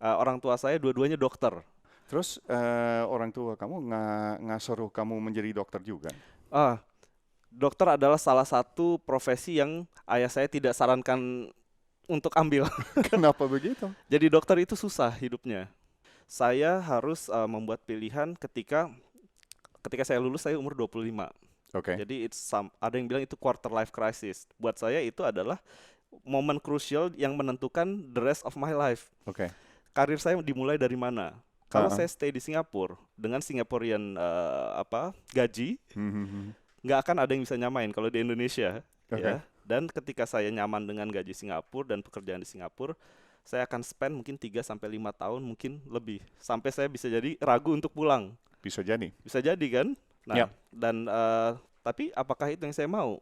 Orang tua saya dua-duanya dokter. Terus orang tua kamu nggak suruh kamu menjadi dokter juga? Ah, dokter adalah salah satu profesi yang ayah saya tidak sarankan untuk ambil. Kenapa begitu? Jadi dokter itu susah hidupnya. Saya harus membuat pilihan ketika saya lulus saya umur 25. Oke, Jadi ada yang bilang itu quarter life crisis. Buat saya itu adalah momen krusial yang menentukan the rest of my life. oke. Karir saya dimulai dari mana? Kalau Heeh. saya stay di Singapura dengan Singaporean gaji, Mhm. nggak akan ada yang bisa nyamain kalau di Indonesia, Oke. ya. Dan ketika saya nyaman dengan gaji Singapura dan pekerjaan di Singapura, saya akan spend mungkin 3 sampai 5 tahun, mungkin lebih, sampai saya bisa jadi ragu untuk pulang. Bisa jadi. Bisa jadi kan? Ya. Nah, dan tapi apakah itu yang saya mau?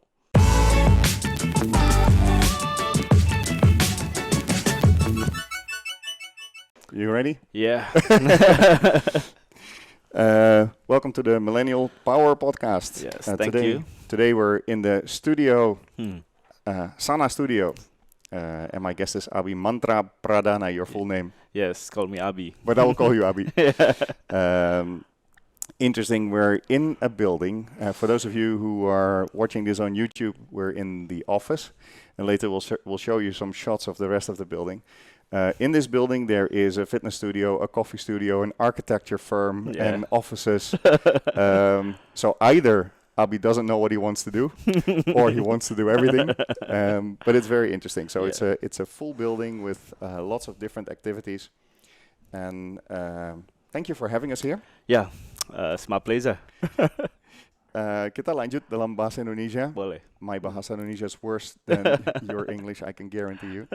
You ready? Ya. Welcome to the Millennial Power Podcast. Yes, thank today, you. today we're in the studio, Hmm. Sana Studio. And my guest is Abi Mantra Pradana, your full name. Yes, call me Abi. But I will call you Abi. Interesting, we're in a building. For those of you who are watching this on YouTube, we're in the office. And later we'll show you some shots of the rest of the building. In this building, there is a fitness studio, a coffee studio, an architecture firm, Yeah. and offices. So either Abi doesn't know what he wants to do, or he wants to do everything. But it's very interesting. So Yeah. it's a full building with lots of different activities. And thank you for having us here. Ya, it's my pleasure. Kita lanjut dalam bahasa Indonesia. Boleh. My bahasa Indonesia is worse than your English, I can guarantee you.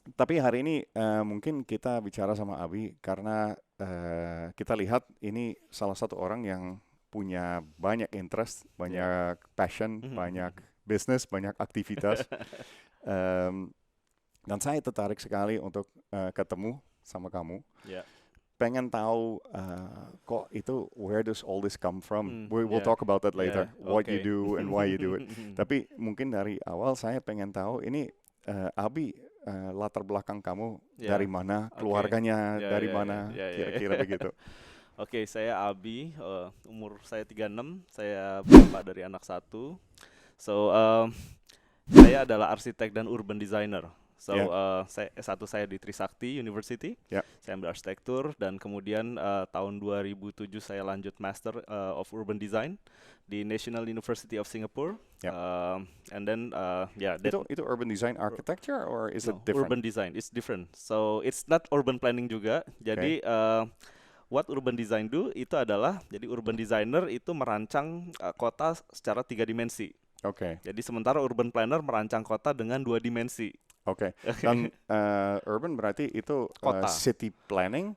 Tapi hari ini mungkin kita bicara sama Abi karena kita lihat ini salah satu orang yang punya banyak interest, banyak passion, banyak bisnis, banyak aktivitas. Dan saya tertarik sekali untuk ketemu sama kamu. Ya. Pengen tahu kok itu where does all this come from? We'll Yeah. talk about that later. Yeah, What you okay. do and why you do it. Tapi mungkin dari awal saya pengen tahu ini Abi latar belakang kamu Yeah. dari mana, Okay. keluarganya Yeah, dari yeah, mana, yeah, yeah, yeah. kira-kira begitu. Oke, saya Abi, umur saya 36, saya bapak dari anak satu. So, saya adalah arsitek dan urban designer. So, Yeah. saya S1 saya di Trisakti University. Yeah. Saya ambil arsitektur dan kemudian tahun 2007 saya lanjut Master of Urban Design di National University of Singapore. Yeah. And then Itu urban design architecture or is it no, different? urban design it's different. So, it's not urban planning juga. Jadi what urban design do itu adalah jadi urban designer itu merancang kota secara 3 dimensi. Oke. Jadi sementara urban planner merancang kota dengan 2 dimensi. Oke. Dan urban berarti itu Kota. city planning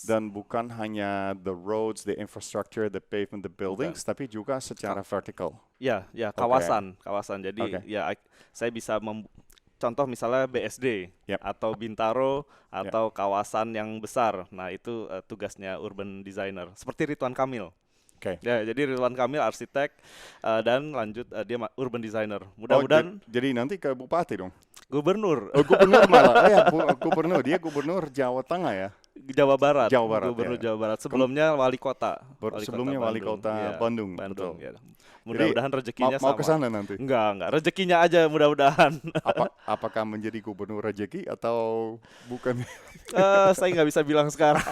dan bukan hanya the roads, the infrastructure, the pavement, the buildings, tapi juga secara vertical. Ya, kawasan. Jadi saya bisa contoh misalnya BSD Yep. atau Bintaro atau kawasan yang besar. Nah, itu tugasnya urban designer. Seperti Ridwan Kamil. Oke. Ya, jadi Ridwan Kamil arsitek dan lanjut dia urban designer. Mudah-mudahan jadi nanti ke bupati dong. gubernur Oh, gubernur malah. Gubernur. Dia gubernur Jawa Tengah ya. Jawa Barat. Jawa Barat, Gubernur ya. Jawa Barat. Sebelumnya wali kota. Sebelumnya wali kota Iya, Bandung. Bandung. Betul. Ya. Mudah-mudahan rezekinya Mau sama. ke sana nanti. Enggak. Rezekinya aja mudah-mudahan. Apakah menjadi gubernur rezeki atau bukan? Saya nggak bisa bilang sekarang.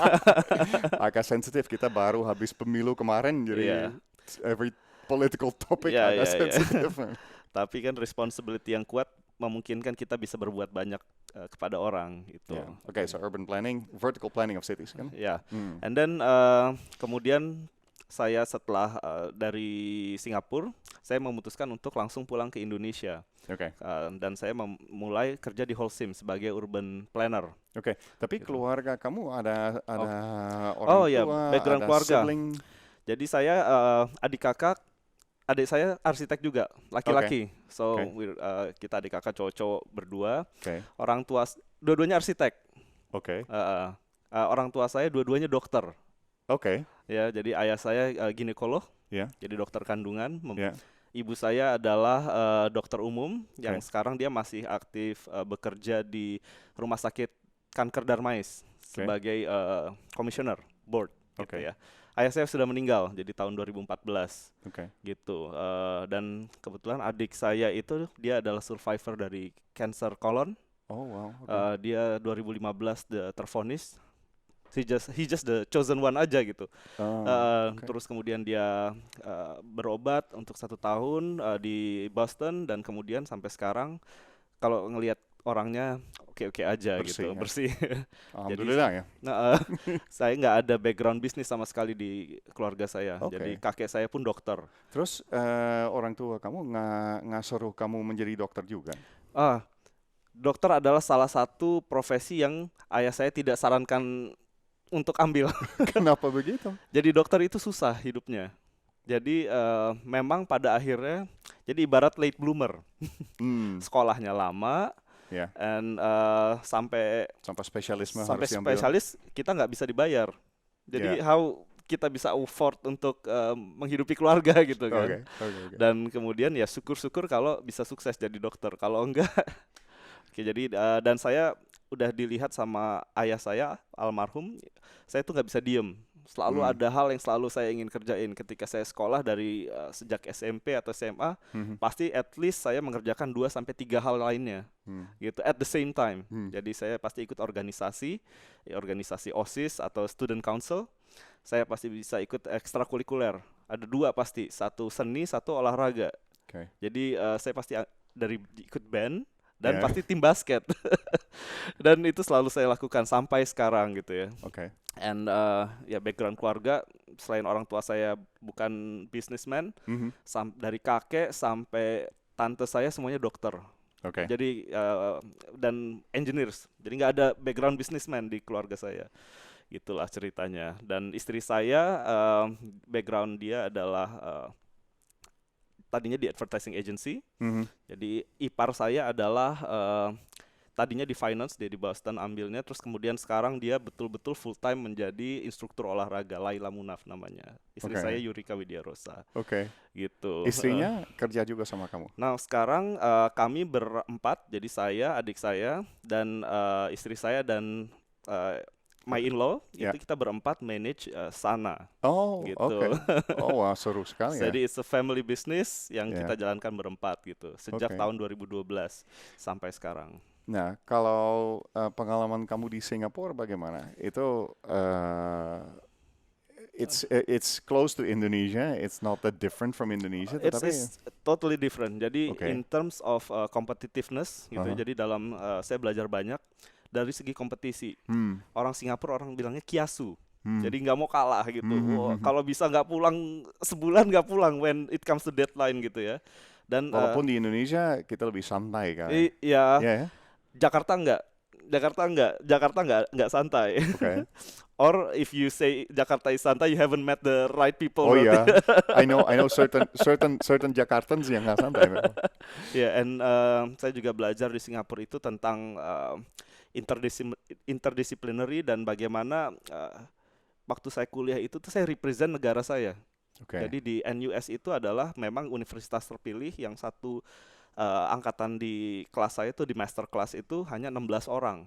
Agak sensitif, kita baru habis pemilu kemarin, jadi every political topic agak sensitif. Tapi kan responsibility yang kuat memungkinkan kita bisa berbuat banyak kepada orang gitu. Oke, so urban planning, vertical planning of cities kan? Ya. And then kemudian saya setelah dari Singapura, saya memutuskan untuk langsung pulang ke Indonesia. Oke. Dan saya mulai kerja di Holcim sebagai urban planner. Oke, tapi keluarga kamu ada orang Oh ya, tua, background ada keluarga. sibling? Jadi saya adik saya arsitek juga, laki-laki. So kita adik kakak cowok-cowok berdua. Orang tua dua-duanya arsitek. Oke. Orang tua saya dua-duanya dokter. Oke. Ya, jadi ayah saya ginekolog. Yeah. Jadi dokter kandungan. Yeah. Ibu saya adalah dokter umum yang sekarang dia masih aktif bekerja di Rumah Sakit Kanker Darmais sebagai komisioner board gitu ya. Ayah saya sudah meninggal jadi tahun 2014 gitu. Dan kebetulan adik saya itu dia adalah survivor dari cancer colon. Oh wow. Dia 2015 tervonis. He just the chosen one aja gitu. Terus kemudian dia berobat untuk 1 tahun di Boston dan kemudian sampai sekarang kalau ngelihat orangnya oke aja Bersih, gitu, ya? bersih. Alhamdulillah ya. Saya nggak ada background bisnis sama sekali di keluarga saya. Jadi kakek saya pun dokter. Terus orang tua kamu nggak suruh kamu menjadi dokter juga? Dokter adalah salah satu profesi yang ayah saya tidak sarankan untuk ambil. Kenapa begitu? Jadi dokter itu susah hidupnya. Jadi memang pada akhirnya jadi ibarat late bloomer. Sekolahnya lama, and sampai spesialis kita nggak bisa dibayar. Jadi how kita bisa afford untuk menghidupi keluarga gitu kan. Dan kemudian ya syukur-syukur kalau bisa sukses jadi dokter. Kalau enggak, jadi dan saya udah dilihat sama ayah saya almarhum, saya tuh nggak bisa diem. Selalu ada hal yang selalu saya ingin kerjain. Ketika saya sekolah dari sejak SMP atau SMA, pasti at least saya mengerjakan 2-3 hal lainnya, gitu at the same time. Jadi saya pasti ikut organisasi OSIS atau student council. Saya pasti bisa ikut ekstrakurikuler. Ada 2 pasti, 1 seni, 1 olahraga. Jadi saya pasti dari ikut band dan pasti tim basket. Dan itu selalu saya lakukan sampai sekarang gitu ya. And ya background keluarga, selain orang tua saya bukan businessman, dari kakek sampai tante saya semuanya dokter. Jadi dan engineers. Jadi nggak ada background businessman di keluarga saya. Itulah ceritanya. Dan istri saya background dia adalah tadinya di advertising agency. Jadi ipar saya adalah tadinya di finance, dia di Boston ambilnya, terus kemudian sekarang dia betul-betul full time menjadi instruktur olahraga. Laila Munaf namanya. Istri saya Yurika Widyarosa. Gitu. Istrinya kerja juga sama kamu? Nah sekarang kami berempat, jadi saya, adik saya, dan istri saya dan my in-law, itu kita berempat manage Sana. Gitu. Oh wah, seru sekali ya. Jadi it's a family business yang kita jalankan berempat gitu, sejak tahun 2012 sampai sekarang. Nah, kalau pengalaman kamu di Singapura bagaimana? Itu it's close to Indonesia. It's not that different from Indonesia. It's totally different. Jadi in terms of competitiveness gitu. Jadi dalam saya belajar banyak dari segi kompetisi. Orang Singapura orang bilangnya kiasu. Jadi nggak mau kalah gitu. Kalau bisa nggak pulang sebulan nggak pulang when it comes to deadline gitu ya. Dan walaupun di Indonesia kita lebih santai kan. Iya. Jakarta nggak santai. Or if you say Jakarta is santai, you haven't met the right people. Oh iya, I know certain Jakartans yang nggak santai. And saya juga belajar di Singapura itu tentang interdisciplinary dan bagaimana waktu saya kuliah itu tuh saya represent negara saya. Jadi di NUS itu adalah memang universitas terpilih yang satu angkatan di kelas saya itu di master class itu hanya 16 orang.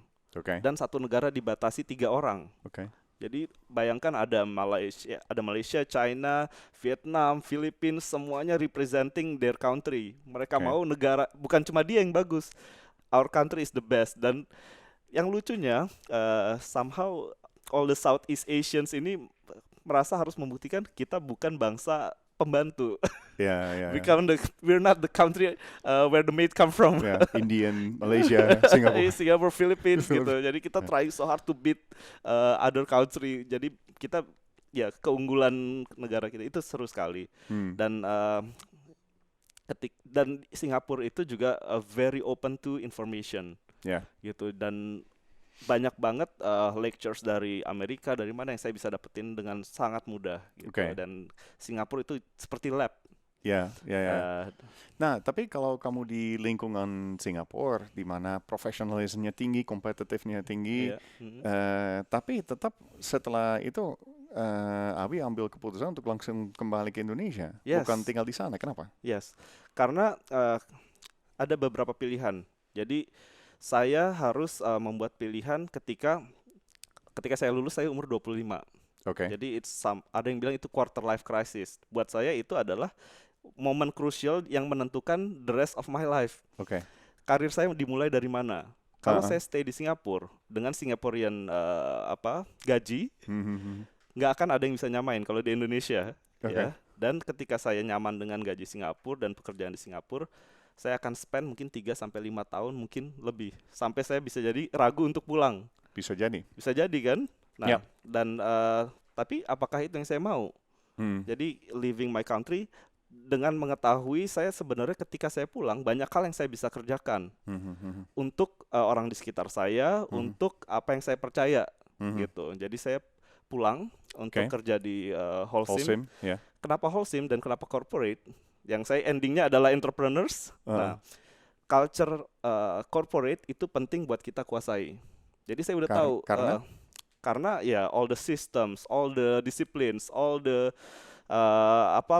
Dan satu negara dibatasi 3 orang. Jadi bayangkan ada Malaysia, China, Vietnam, Philippines, semuanya representing their country. Mereka mau negara, bukan cuma dia yang bagus. Our country is the best. Dan yang lucunya somehow all the Southeast Asians ini merasa harus membuktikan kita bukan bangsa pembantu. We're not the country where the maid come from. Indian, Malaysia, Singapore, Philippines gitu. Jadi kita trying so hard to beat other country. Jadi kita keunggulan negara kita itu seru sekali. Dan dan Singapura itu juga very open to information. Gitu. Dan banyak banget lectures dari Amerika, dari mana yang saya bisa dapetin dengan sangat mudah gitu. Dan Singapura itu seperti lab. Nah, tapi kalau kamu di lingkungan Singapura di mana profesionalismenya tinggi, kompetitifnya tinggi, tapi tetap setelah itu Abi ambil keputusan untuk langsung kembali ke Indonesia, bukan tinggal di sana. Kenapa? Karena ada beberapa pilihan. Jadi saya harus membuat pilihan ketika saya lulus, saya umur 25. Jadi ada yang bilang itu quarter life crisis. Buat saya itu adalah momen krusial yang menentukan the rest of my life. Karir saya dimulai dari mana? Kalau saya stay di Singapura dengan Singaporean gaji, nggak akan ada yang bisa nyamain kalau di Indonesia. Ya. Dan ketika saya nyaman dengan gaji Singapura dan pekerjaan di Singapura, saya akan spend mungkin 3-5 tahun, mungkin lebih, sampai saya bisa jadi ragu untuk pulang. Bisa jadi kan. Nah, dan tapi apakah itu yang saya mau? Jadi leaving my country dengan mengetahui saya sebenarnya ketika saya pulang banyak hal yang saya bisa kerjakan untuk orang di sekitar saya, untuk apa yang saya percaya gitu. Jadi saya pulang untuk kerja di Holcim. Kenapa Holcim dan kenapa corporate? Yang saya endingnya adalah entrepreneurs. Nah, culture corporate itu penting buat kita kuasai. Jadi saya udah tahu karena ya all the systems, all the disciplines, all the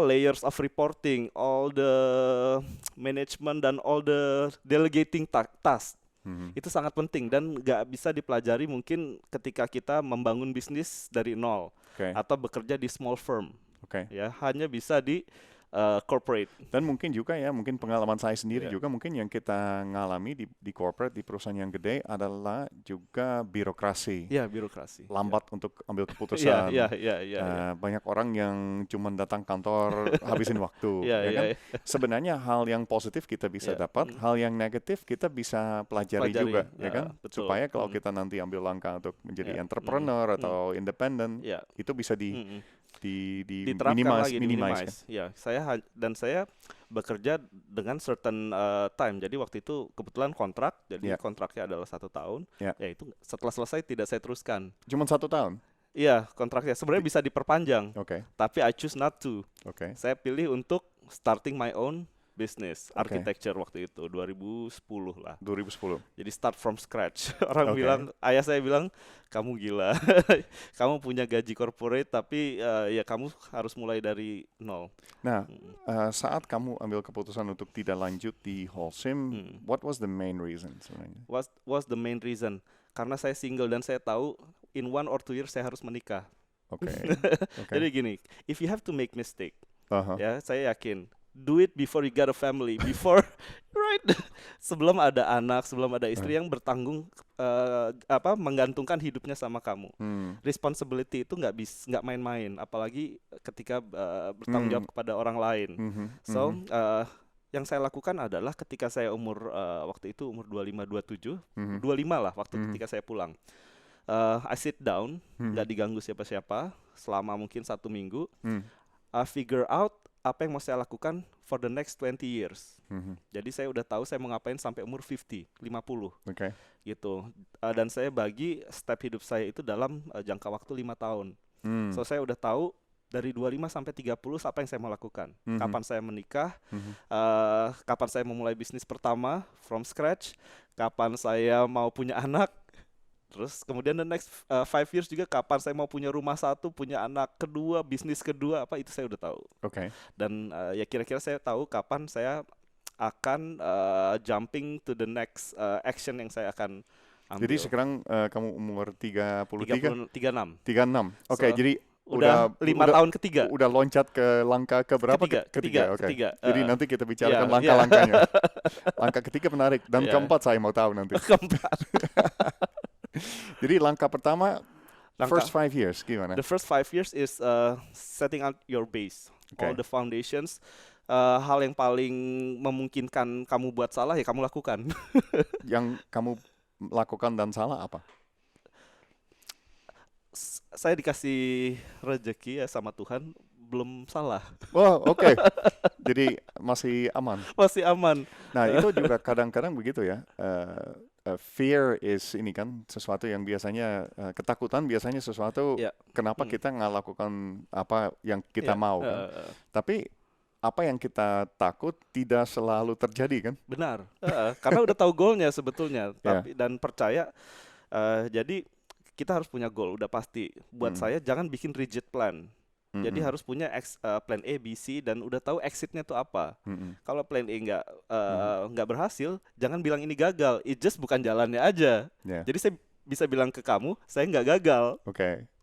layers of reporting, all the management dan all the delegating task. Itu sangat penting dan nggak bisa dipelajari mungkin ketika kita membangun bisnis dari nol atau bekerja di small firm. Ya, hanya bisa di corporate. Dan mungkin juga ya, mungkin pengalaman saya sendiri juga mungkin yang kita ngalami di corporate, di perusahaan yang gede adalah juga birokrasi. Birokrasi. Lambat untuk ambil keputusan. Iya. Banyak orang yang cuma datang kantor habisin waktu. Kan? Sebenarnya hal yang positif kita bisa dapat, hal yang negatif kita bisa pelajari juga, ya kan? Betul. Supaya kalau kita nanti ambil langkah untuk menjadi entrepreneur atau independen, itu bisa minimize. Ya, saya bekerja dengan certain time. Jadi waktu itu kebetulan kontrak, jadi kontraknya adalah 1 tahun. Ya itu setelah selesai tidak saya teruskan. Cuma 1 tahun? Iya, kontraknya sebenarnya bisa diperpanjang. Tapi I choose not to. Saya pilih untuk starting my own business, architecture waktu itu 2010 lah. 2010. Jadi start from scratch. Ayah saya bilang, kamu gila. Kamu punya gaji corporate tapi ya kamu harus mulai dari nol. Nah, saat kamu ambil keputusan untuk tidak lanjut di Holcim, what was the main reason sebenarnya? Was the main reason? Karena saya single dan saya tahu in 1 or 2 years saya harus menikah. Jadi gini, if you have to make mistake, ya saya yakin do it before you get a family, before sebelum ada anak, sebelum ada istri yang bertanggung menggantungkan hidupnya sama kamu. Responsibility itu nggak main-main, apalagi ketika bertanggung jawab kepada orang lain. Yang saya lakukan adalah ketika saya waktu itu umur 25 lah waktu ketika saya pulang. I sit down, nggak diganggu siapa-siapa selama mungkin 1 minggu. Figure out apa yang mau saya lakukan for the next 20 years. Jadi saya udah tahu saya mau ngapain sampai umur 50. Gitu. Dan saya bagi step hidup saya itu dalam jangka waktu 5 tahun. So saya udah tahu dari 25 sampai 30 apa yang saya mau lakukan. Kapan saya menikah, kapan saya memulai bisnis pertama from scratch, kapan saya mau punya anak. Terus kemudian the next 5 years juga kapan saya mau punya rumah 1, punya anak kedua, bisnis kedua, itu saya udah tahu. Dan ya kira-kira saya tahu kapan saya akan jumping to the next action yang saya akan ambil. Jadi sekarang kamu umur 36. Jadi udah 5 tahun ketiga. Udah loncat ke langkah ke berapa? Ketiga. Jadi nanti kita bicarakan langkah-langkahnya. Langkah ketiga menarik dan keempat saya mau tahu nanti. Keempat. Jadi langkah pertama, first 5 years gimana? The first 5 years is setting out your base, all the foundations. Hal yang paling memungkinkan kamu buat salah ya kamu lakukan. Yang kamu lakukan dan salah apa? Saya dikasih rezeki ya sama Tuhan, belum salah. Oke. Jadi masih aman. Masih aman. Nah itu juga kadang-kadang begitu ya. Fear is ini kan sesuatu yang biasanya ketakutan biasanya sesuatu kenapa kita nggak lakukan apa yang kita mau kan. Tapi apa yang kita takut tidak selalu terjadi kan. Benar. Karena udah tahu goalnya sebetulnya dan percaya. Jadi kita harus punya goal udah pasti. Buat saya jangan bikin rigid plan. Jadi harus punya plan A, B, C dan udah tahu exitnya tuh apa. Kalau plan A nggak berhasil, jangan bilang ini gagal. It just bukan jalannya aja. Jadi saya bisa bilang ke kamu, saya nggak gagal.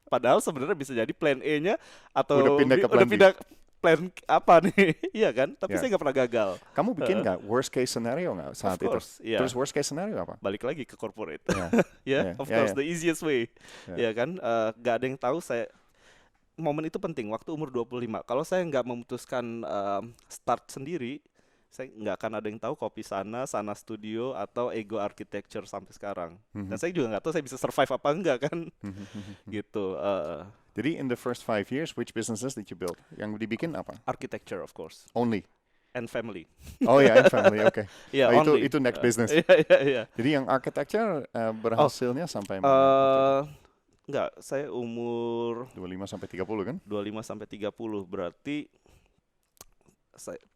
Padahal sebenarnya bisa jadi plan A-nya atau udah pindah plan apa nih, iya kan? Tapi saya nggak pernah gagal. Kamu bikin nggak worst case scenario nggak saat itu? Terus worst case scenario apa? Balik lagi ke corporate. Of course, the easiest way. Ya kan? Nggak ada yang tahu saya. Momen itu penting waktu umur 25. Kalau saya nggak memutuskan start sendiri, saya nggak akan ada yang tahu Kopi Sana Studio atau Ego Architecture sampai sekarang. Dan saya juga nggak tahu saya bisa survive apa enggak kan. Gitu. Jadi in the first 5 years, which businesses did you build? Yang dibikin apa? Architecture of course. Only. And family. Oh ya, and family, oke. Itu next business. Iya. Jadi yang architecture berhasilnya sampai mana? Enggak, saya umur 25 sampai 30 kan? 25 sampai 30 berarti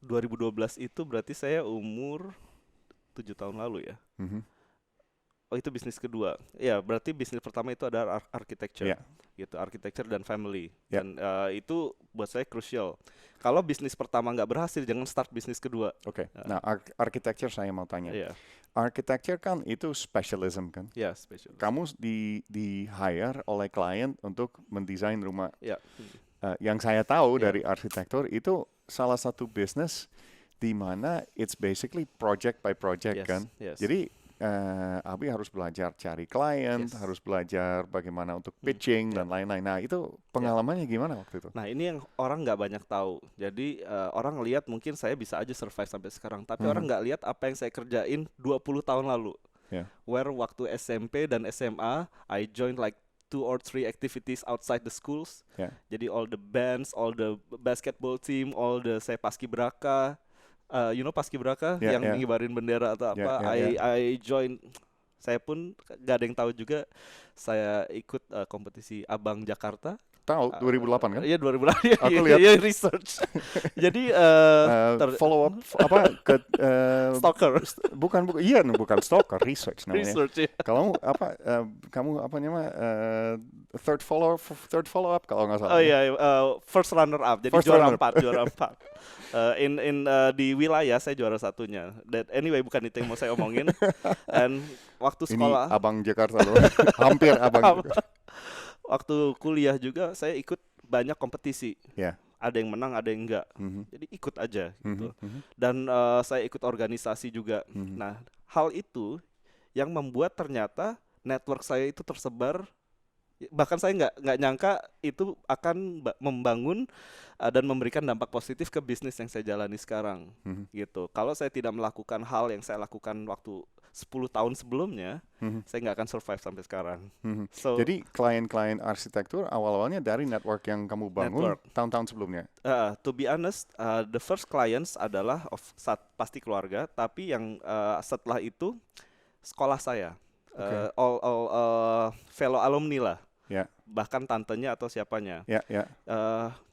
2012 itu berarti saya umur 7 tahun lalu ya. Oh itu bisnis kedua. Ya berarti bisnis pertama itu adalah architecture. Gitu, architecture dan family. Dan itu buat saya crucial. Kalau bisnis pertama nggak berhasil, jangan start bisnis kedua. Nah architecture saya mau tanya. Architecture kan itu specialism kan? Specialism. Kamu di hire oleh klien untuk mendesain rumah. Yang saya tahu dari arsitektur itu salah satu bisnis di mana it's basically project by project kan? Jadi Abi harus belajar cari klien, harus belajar bagaimana untuk pitching dan lain-lain. Nah itu pengalamannya gimana waktu itu? Nah ini yang orang nggak banyak tahu. Jadi orang lihat mungkin saya bisa aja survive sampai sekarang. Tapi orang nggak lihat apa yang saya kerjain 20 tahun lalu. Where waktu SMP dan SMA, I joined like 2 or 3 activities outside the schools. Jadi all the bands, all the basketball team, saya paskibraka. Paskibraka yang ngibarin bendera atau apa. I join. Saya pun gak ada yang tahu juga. Saya ikut kompetisi Abang Jakarta. Tahu 2008 kan? Iya 2008. Aku lihat research. Jadi follow up apa ke stalker. Bukan stalker, research namanya. Research. Kalau kamu apa namanya third follow up kalau nggak salah. Oh iya, first runner up. Jadi juara 4. Di wilayah saya juara satunya. Anyway bukan itu yang mau saya omongin. Dan waktu sekolah. Ini Abang Jakarta loh. Hampir Abang Jakarta. Waktu kuliah juga saya ikut banyak kompetisi. Ada yang menang, ada yang enggak. Jadi ikut aja gitu. Dan saya ikut organisasi juga. Nah, hal itu yang membuat ternyata network saya itu tersebar. Bahkan saya nggak nyangka itu akan membangun dan memberikan dampak positif ke bisnis yang saya jalani sekarang. Gitu. Kalau saya tidak melakukan hal yang saya lakukan waktu 10 tahun sebelumnya, saya nggak akan survive sampai sekarang. Jadi klien-klien arsitektur awal-awalnya dari network yang kamu bangun tahun-tahun sebelumnya? To be honest, the first clients adalah pasti keluarga, tapi yang setelah itu sekolah saya. All fellow alumni lah. Bahkan tantenya atau siapanya.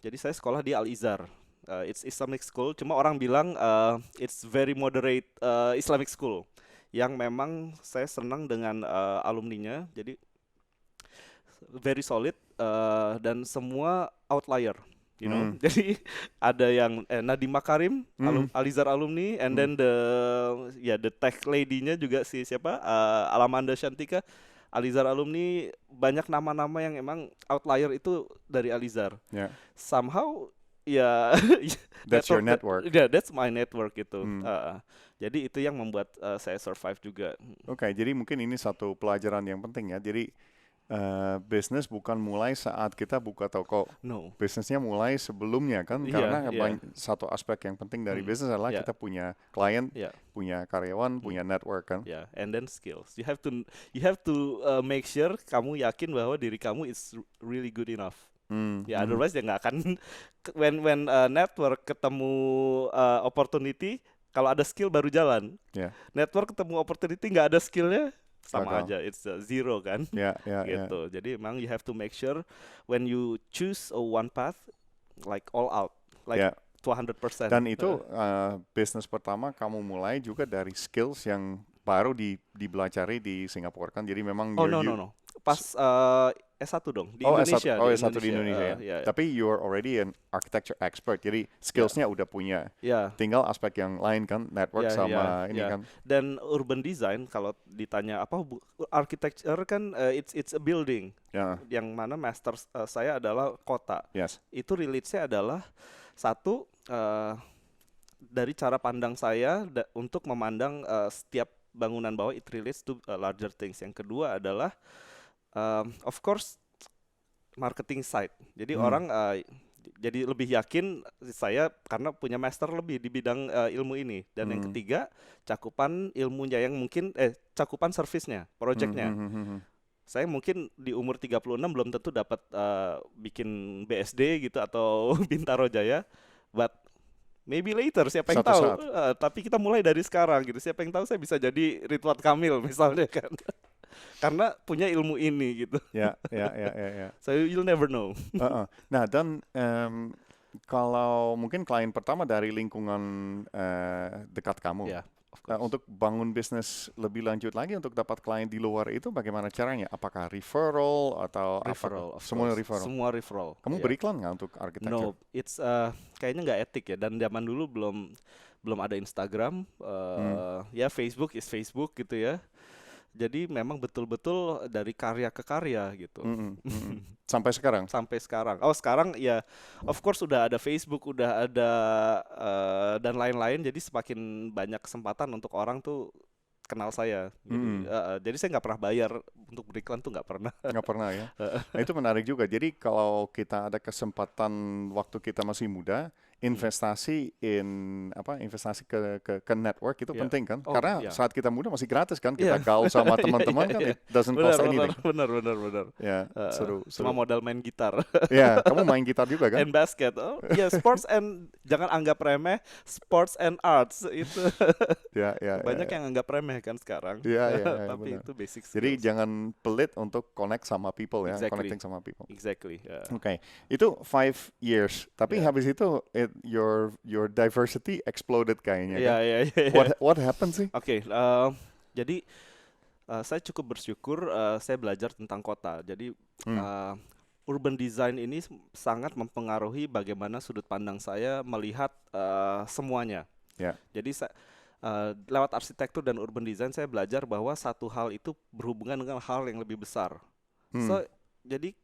Jadi saya sekolah di Al-Izhar. It's Islamic school, cuma orang bilang it's very moderate Islamic school. Yang memang saya senang dengan alumninya, jadi very solid dan semua outlier, Jadi ada yang Nadiem Makarim, Al-Izhar alumni, and then the tech lady-nya juga siapa Alamanda Shantika, Al-Izhar alumni. Banyak nama-nama yang emang outlier itu dari Al-Izhar. Somehow that's your network. That's my network itu. Jadi itu yang membuat saya survive juga. Jadi mungkin ini satu pelajaran yang penting ya. Jadi bisnis bukan mulai saat kita buka toko. Bisnisnya mulai sebelumnya kan, karena satu aspek yang penting dari bisnis adalah kita punya klien, punya karyawan, punya network kan. And then skills. You have to make sure kamu yakin bahwa diri kamu is really good enough. Otherwise ya nggak akan. When network ketemu opportunity, kalau ada skill baru jalan. Network ketemu opportunity nggak ada skillnya, sama aja, it's zero kan. Gitu. Jadi emang you have to make sure when you choose one path, like all out, like 200%. Dan itu bisnis pertama kamu mulai juga dari skills yang baru dibelajari di Singapura kan. Jadi memang no. Pas S1 dong di S1, Indonesia. S1 di Indonesia ya. Yeah. Tapi you are already an architecture expert, jadi skillsnya udah punya. Tinggal aspek yang lain kan, network sama ini kan. Dan urban design kalau ditanya apa architecture kan it's a building. Yang mana master saya adalah kota. Itu relate-nya adalah satu dari cara pandang saya untuk memandang setiap bangunan bawah, it relates to larger things. Yang kedua adalah of course marketing side. Jadi orang jadi lebih yakin saya karena punya master lebih di bidang ilmu ini. Dan yang ketiga cakupan ilmunya yang mungkin cakupan servisnya, projectnya. Saya mungkin di umur 36 belum tentu dapat bikin BSD gitu atau Bintaro Jaya, but maybe later, siapa yang tahu. Tapi kita mulai dari sekarang gitu. Siapa yang tahu saya bisa jadi Ridwan Kamil misalnya kan. Karena punya ilmu ini gitu. Ya. So you'll never know. Nah, dan kalau mungkin klien pertama dari lingkungan dekat kamu. Untuk bangun bisnis lebih lanjut lagi untuk dapat klien di luar itu bagaimana caranya? Apakah referral atau semua referral? Semua referral. Kamu beriklan nggak untuk architecture? No, it's kayaknya nggak etik ya. Dan zaman dulu belum ada Instagram, ya Facebook is Facebook gitu ya. Jadi memang betul-betul dari karya ke karya gitu. Sampai sekarang? Sampai sekarang. Oh sekarang ya, of course udah ada Facebook, udah ada dan lain-lain. Jadi semakin banyak kesempatan untuk orang tuh kenal saya. Jadi saya nggak pernah bayar untuk beriklan tuh nggak pernah. Nggak pernah ya. Nah, itu menarik juga. Jadi kalau kita ada kesempatan waktu kita masih muda, investasi ke network itu penting kan? Karena saat kita muda masih gratis kan, kita gaul sama teman-teman kan, it doesn't cost anything. Benar. Ya, seru. Cuma modal main gitar. Ya, kamu main gitar juga kan? And basket. Sports and jangan anggap remeh, sports and arts itu. Banyak yang anggap remeh kan sekarang. Tapi itu basic skills. Jadi jangan pelit untuk connect sama people ya, connecting sama people. Exactly. Oke. Itu 5 years. Tapi habis itu your diversity exploded kayaknya. What happened sih? Oke, jadi saya cukup bersyukur saya belajar tentang kota. Jadi urban design ini sangat mempengaruhi bagaimana sudut pandang saya melihat semuanya. Jadi lewat arsitektur dan urban design saya belajar bahwa satu hal itu berhubungan dengan hal yang lebih besar. Jadi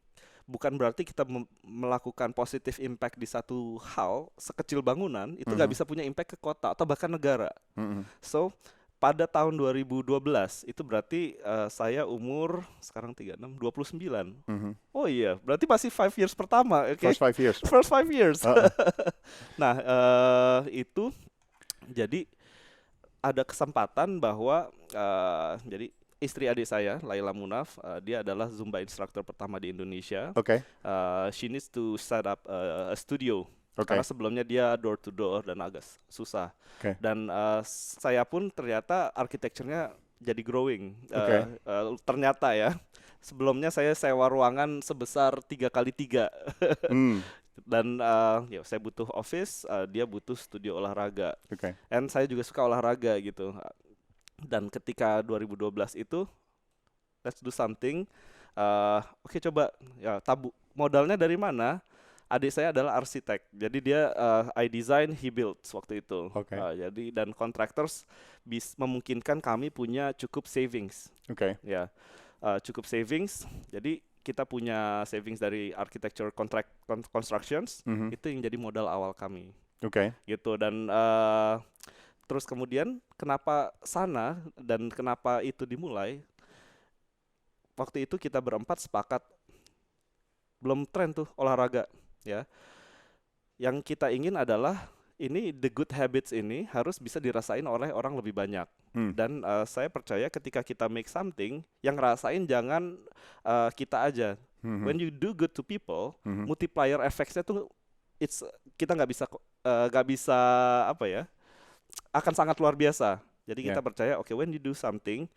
bukan berarti kita melakukan positive impact di satu hal sekecil bangunan itu nggak bisa punya impact ke kota atau bahkan negara. So pada tahun 2012 itu berarti saya umur sekarang 36, 29. Oh iya, berarti masih 5 years pertama. First 5 years. Nah itu jadi ada kesempatan bahwa jadi istri adik saya, Laila Munaf, dia adalah Zumba instructor pertama di Indonesia. She needs to set up a studio. Karena sebelumnya dia door to door dan agak susah. Dan saya pun ternyata arsitekturnya jadi growing. Ternyata ya, sebelumnya saya sewa ruangan sebesar 3x3. Dan ya saya butuh office, dia butuh studio olahraga. And saya juga suka olahraga gitu. Dan ketika 2012 itu let's do something. Coba ya modalnya dari mana? Adik saya adalah arsitek. Jadi dia I design, he built waktu itu. Jadi dan contractors memungkinkan kami punya cukup savings. Cukup savings. Jadi kita punya savings dari architecture constructions. Itu yang jadi modal awal kami. Gitu dan terus kemudian kenapa sana dan kenapa itu dimulai? Waktu itu kita berempat sepakat belum tren tuh olahraga ya. Yang kita ingin adalah ini the good habits ini harus bisa dirasain oleh orang lebih banyak. Dan saya percaya ketika kita make something yang ngerasain jangan kita aja. When you do good to people, multiplier effects-nya tuh kita nggak bisa apa ya? Akan sangat luar biasa. Jadi kita percaya when you do something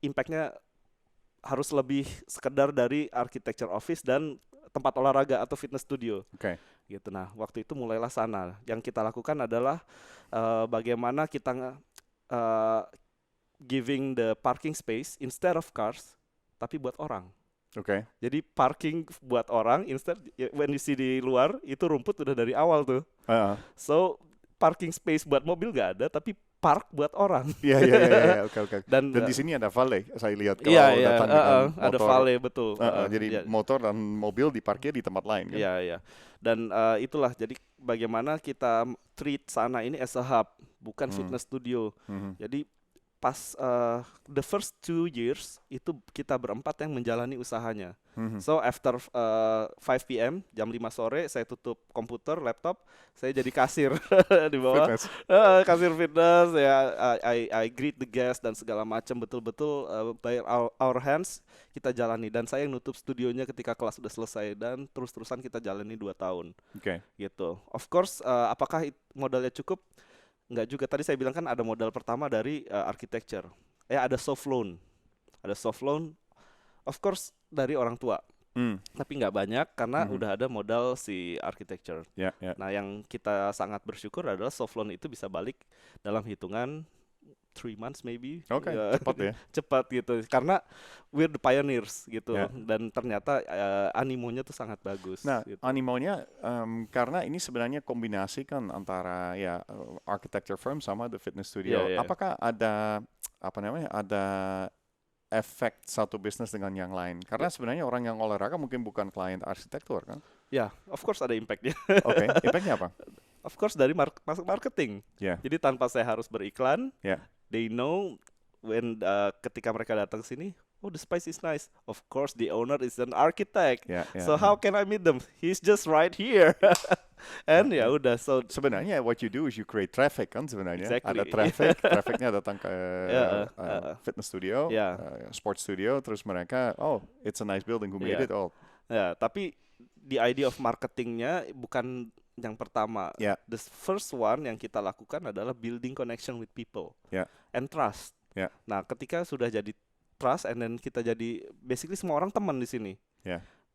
impact-nya harus lebih sekedar dari architecture office dan tempat olahraga atau fitness studio. Gitu. Nah, waktu itu mulailah sana. Yang kita lakukan adalah bagaimana kita giving the parking space instead of cars, tapi buat orang. Oke. Jadi parking buat orang, instead when you see di luar itu rumput udah dari awal tuh. So parking space buat mobil nggak ada, tapi park buat orang. Iya, oke. Dan Dan di sini ada valet, saya lihat kalau datang dengan motor. ada valet, betul. Jadi motor dan mobil diparkir di tempat lain kan? Iya. Dan itulah jadi bagaimana kita treat sana ini as a hub, bukan fitness studio. Jadi pas the first 2 years itu kita berempat yang menjalani usahanya. So after 5 p.m. jam 5 sore saya tutup komputer, laptop, saya jadi kasir di bawah. Kasir fitness ya, I greet the guest dan segala macam, betul-betul by our hands kita jalani, dan saya yang nutup studionya ketika kelas sudah selesai, dan terus-terusan kita jalani 2 tahun. Gitu. Of course, apakah modalnya cukup? Enggak juga. Tadi saya bilang kan ada modal pertama dari architecture. Ada soft loan. Ada soft loan, of course, dari orang tua. Tapi nggak banyak karena udah ada modal si architecture. Nah, yang kita sangat bersyukur adalah soft loan itu bisa balik dalam hitungan 3 months maybe. Cepat ya. Cepat gitu. Karena we're the pioneers gitu. Dan ternyata animonya tuh sangat bagus. Nah, gitu. animonya karena ini sebenarnya kombinasi kan antara architecture firm sama the fitness studio. Apakah ada ada efek satu bisnis dengan yang lain? Karena sebenarnya orang yang olahraga mungkin bukan klien arsitektur kan? Of course ada impact-nya. Impact-nya apa? Of course dari marketing. Jadi tanpa saya harus beriklan, they know when ketika mereka datang sini, oh, the space is nice. Of course the owner is an architect. So how can I meet them? He's just right here. And ya udah, so sebenarnya what you do is you create traffic kan sebenarnya. Exactly. Ada trafficnya datang ke fitness studio, sports studio, terus mereka, oh, it's a nice building, who made it all. Tapi the idea of marketingnya bukan yang pertama. The first one yang kita lakukan adalah building connection with people and trust. Nah, ketika sudah jadi trust, and then kita jadi basically semua orang teman di sini.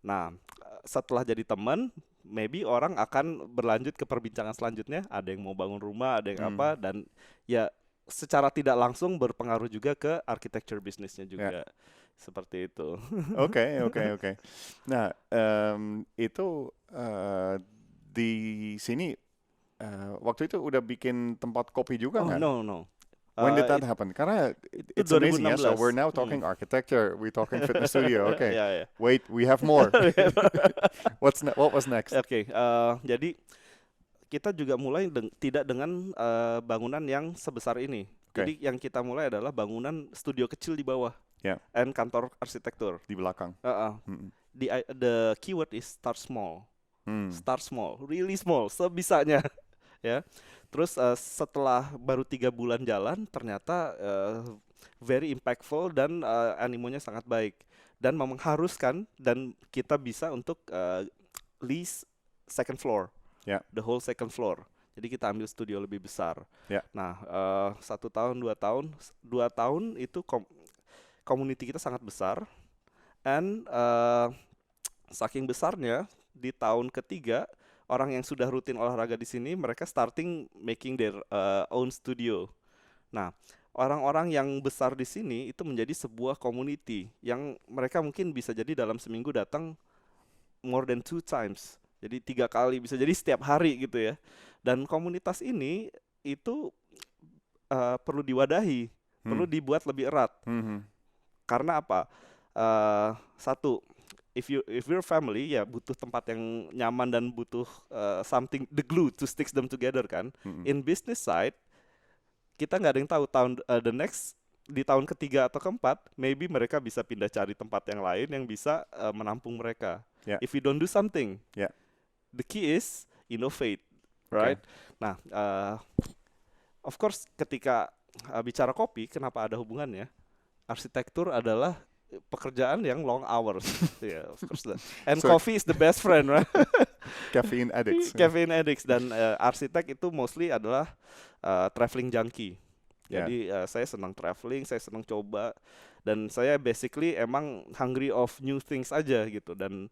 Nah, setelah jadi teman, maybe orang akan berlanjut ke perbincangan selanjutnya. Ada yang mau bangun rumah, ada yang apa, dan ya secara tidak langsung berpengaruh juga ke architecture bisnisnya juga. Seperti itu. Oke. Nah, itu di sini waktu itu udah bikin tempat kopi juga kan? No. When did that happen? Karena it's amazing, so we're now talking architecture, we're talking fitness studio. Okay. Wait, we have more. What was next? Jadi kita juga mulai tidak dengan bangunan yang sebesar ini. Jadi yang kita mulai adalah bangunan studio kecil di bawah. And kantor arsitektur di belakang. The keyword is start small. Start small, really small, sebisanya. Terus setelah baru 3 bulan jalan, ternyata very impactful dan animonya sangat baik, dan mengharuskan, dan kita bisa untuk lease second floor, the whole second floor. Jadi kita ambil studio lebih besar. Nah, 1 tahun, 2 tahun itu community kita sangat besar, and saking besarnya di tahun ketiga, orang yang sudah rutin olahraga di sini, mereka starting making their own studio. Nah, orang-orang yang besar di sini itu menjadi sebuah community yang mereka mungkin bisa jadi dalam seminggu datang more than 2 times. Jadi 3 kali, bisa jadi setiap hari gitu ya. Dan komunitas ini itu perlu diwadahi, perlu dibuat lebih erat. Karena apa? Satu, if you're family, ya butuh tempat yang nyaman dan butuh something, the glue to stick them together kan. In business side, kita nggak ada yang tahu di tahun ketiga atau keempat, maybe mereka bisa pindah cari tempat yang lain yang bisa menampung mereka. If you don't do something, the key is innovate, right? Nah, of course ketika bicara kopi, kenapa ada hubungannya? Arsitektur adalah pekerjaan yang long hours. Of course. And coffee is the best friend, right? Caffeine addicts. Caffeine addicts. Dan arsitek itu mostly adalah traveling junkie. Jadi saya senang traveling, saya senang coba, dan saya basically emang hungry of new things aja gitu. Dan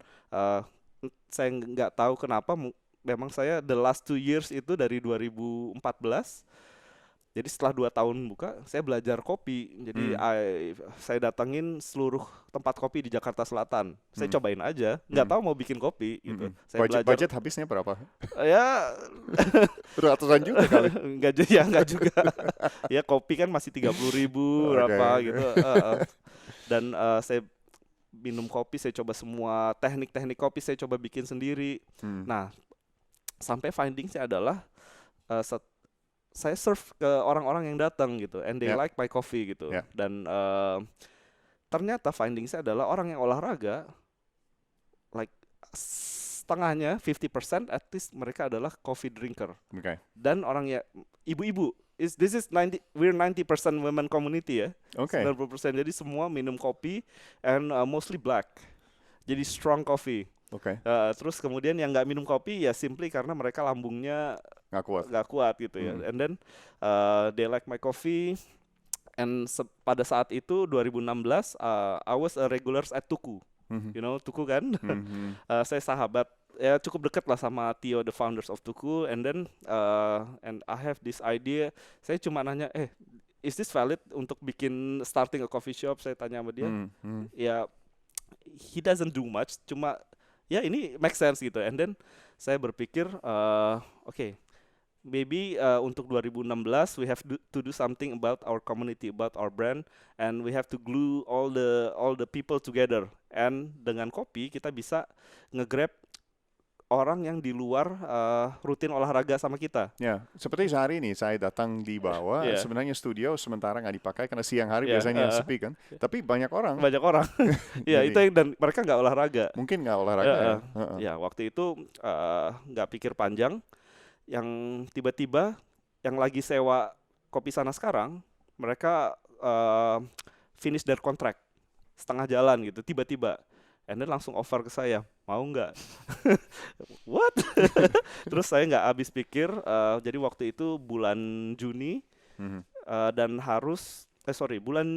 saya nggak tahu kenapa, memang saya the last 2 years itu dari 2014 Jadi setelah 2 tahun buka, saya belajar kopi. Jadi saya datangin seluruh tempat kopi di Jakarta Selatan. Saya cobain aja, nggak tahu mau bikin kopi gitu. Saya budget habisnya berapa? Ya ratusan juta kali. Nggak juga. Ya kopi kan masih 30.000 berapa gitu. Dan saya minum kopi, saya coba semua teknik-teknik kopi, saya coba bikin sendiri. Nah, sampai finding saya adalah saya serve ke orang-orang yang datang gitu, and they like my coffee gitu. Dan ternyata finding saya adalah orang yang olahraga, like setengahnya 50% at least mereka adalah coffee drinker. Dan orang ya ibu-ibu, we're 90% women community ya. 90%, jadi semua minum kopi and mostly black. Jadi strong coffee. Terus kemudian yang nggak minum kopi ya simply karena mereka lambungnya nggak kuat gitu ya. And then they like my coffee. And pada saat itu 2016 I was a regular at Tuku. You know Tuku kan? Saya sahabat ya cukup dekat lah sama Tio, the founders of Tuku. And then and I have this idea. Saya cuma nanya, is this valid untuk starting a coffee shop? Saya tanya sama dia. Ya, he doesn't do much. Cuma ya ini make sense gitu. And then saya berpikir maybe untuk 2016 we have to do something about our community, about our brand, and we have to glue all the people together. And dengan kopi kita bisa nge-grab orang yang di luar rutin olahraga sama kita. Ya, seperti sehari ini saya datang di bawah, sebenarnya studio sementara nggak dipakai karena siang hari biasanya sepi kan. Tapi banyak orang. Ya, itu dan mereka nggak olahraga. Mungkin nggak olahraga. Ya, waktu itu nggak pikir panjang. Yang tiba-tiba yang lagi sewa kopi sana sekarang, mereka finish their contract setengah jalan gitu tiba-tiba. And then langsung offer ke saya, mau nggak? What? Terus saya nggak habis pikir. Jadi waktu itu bulan Juni dan bulan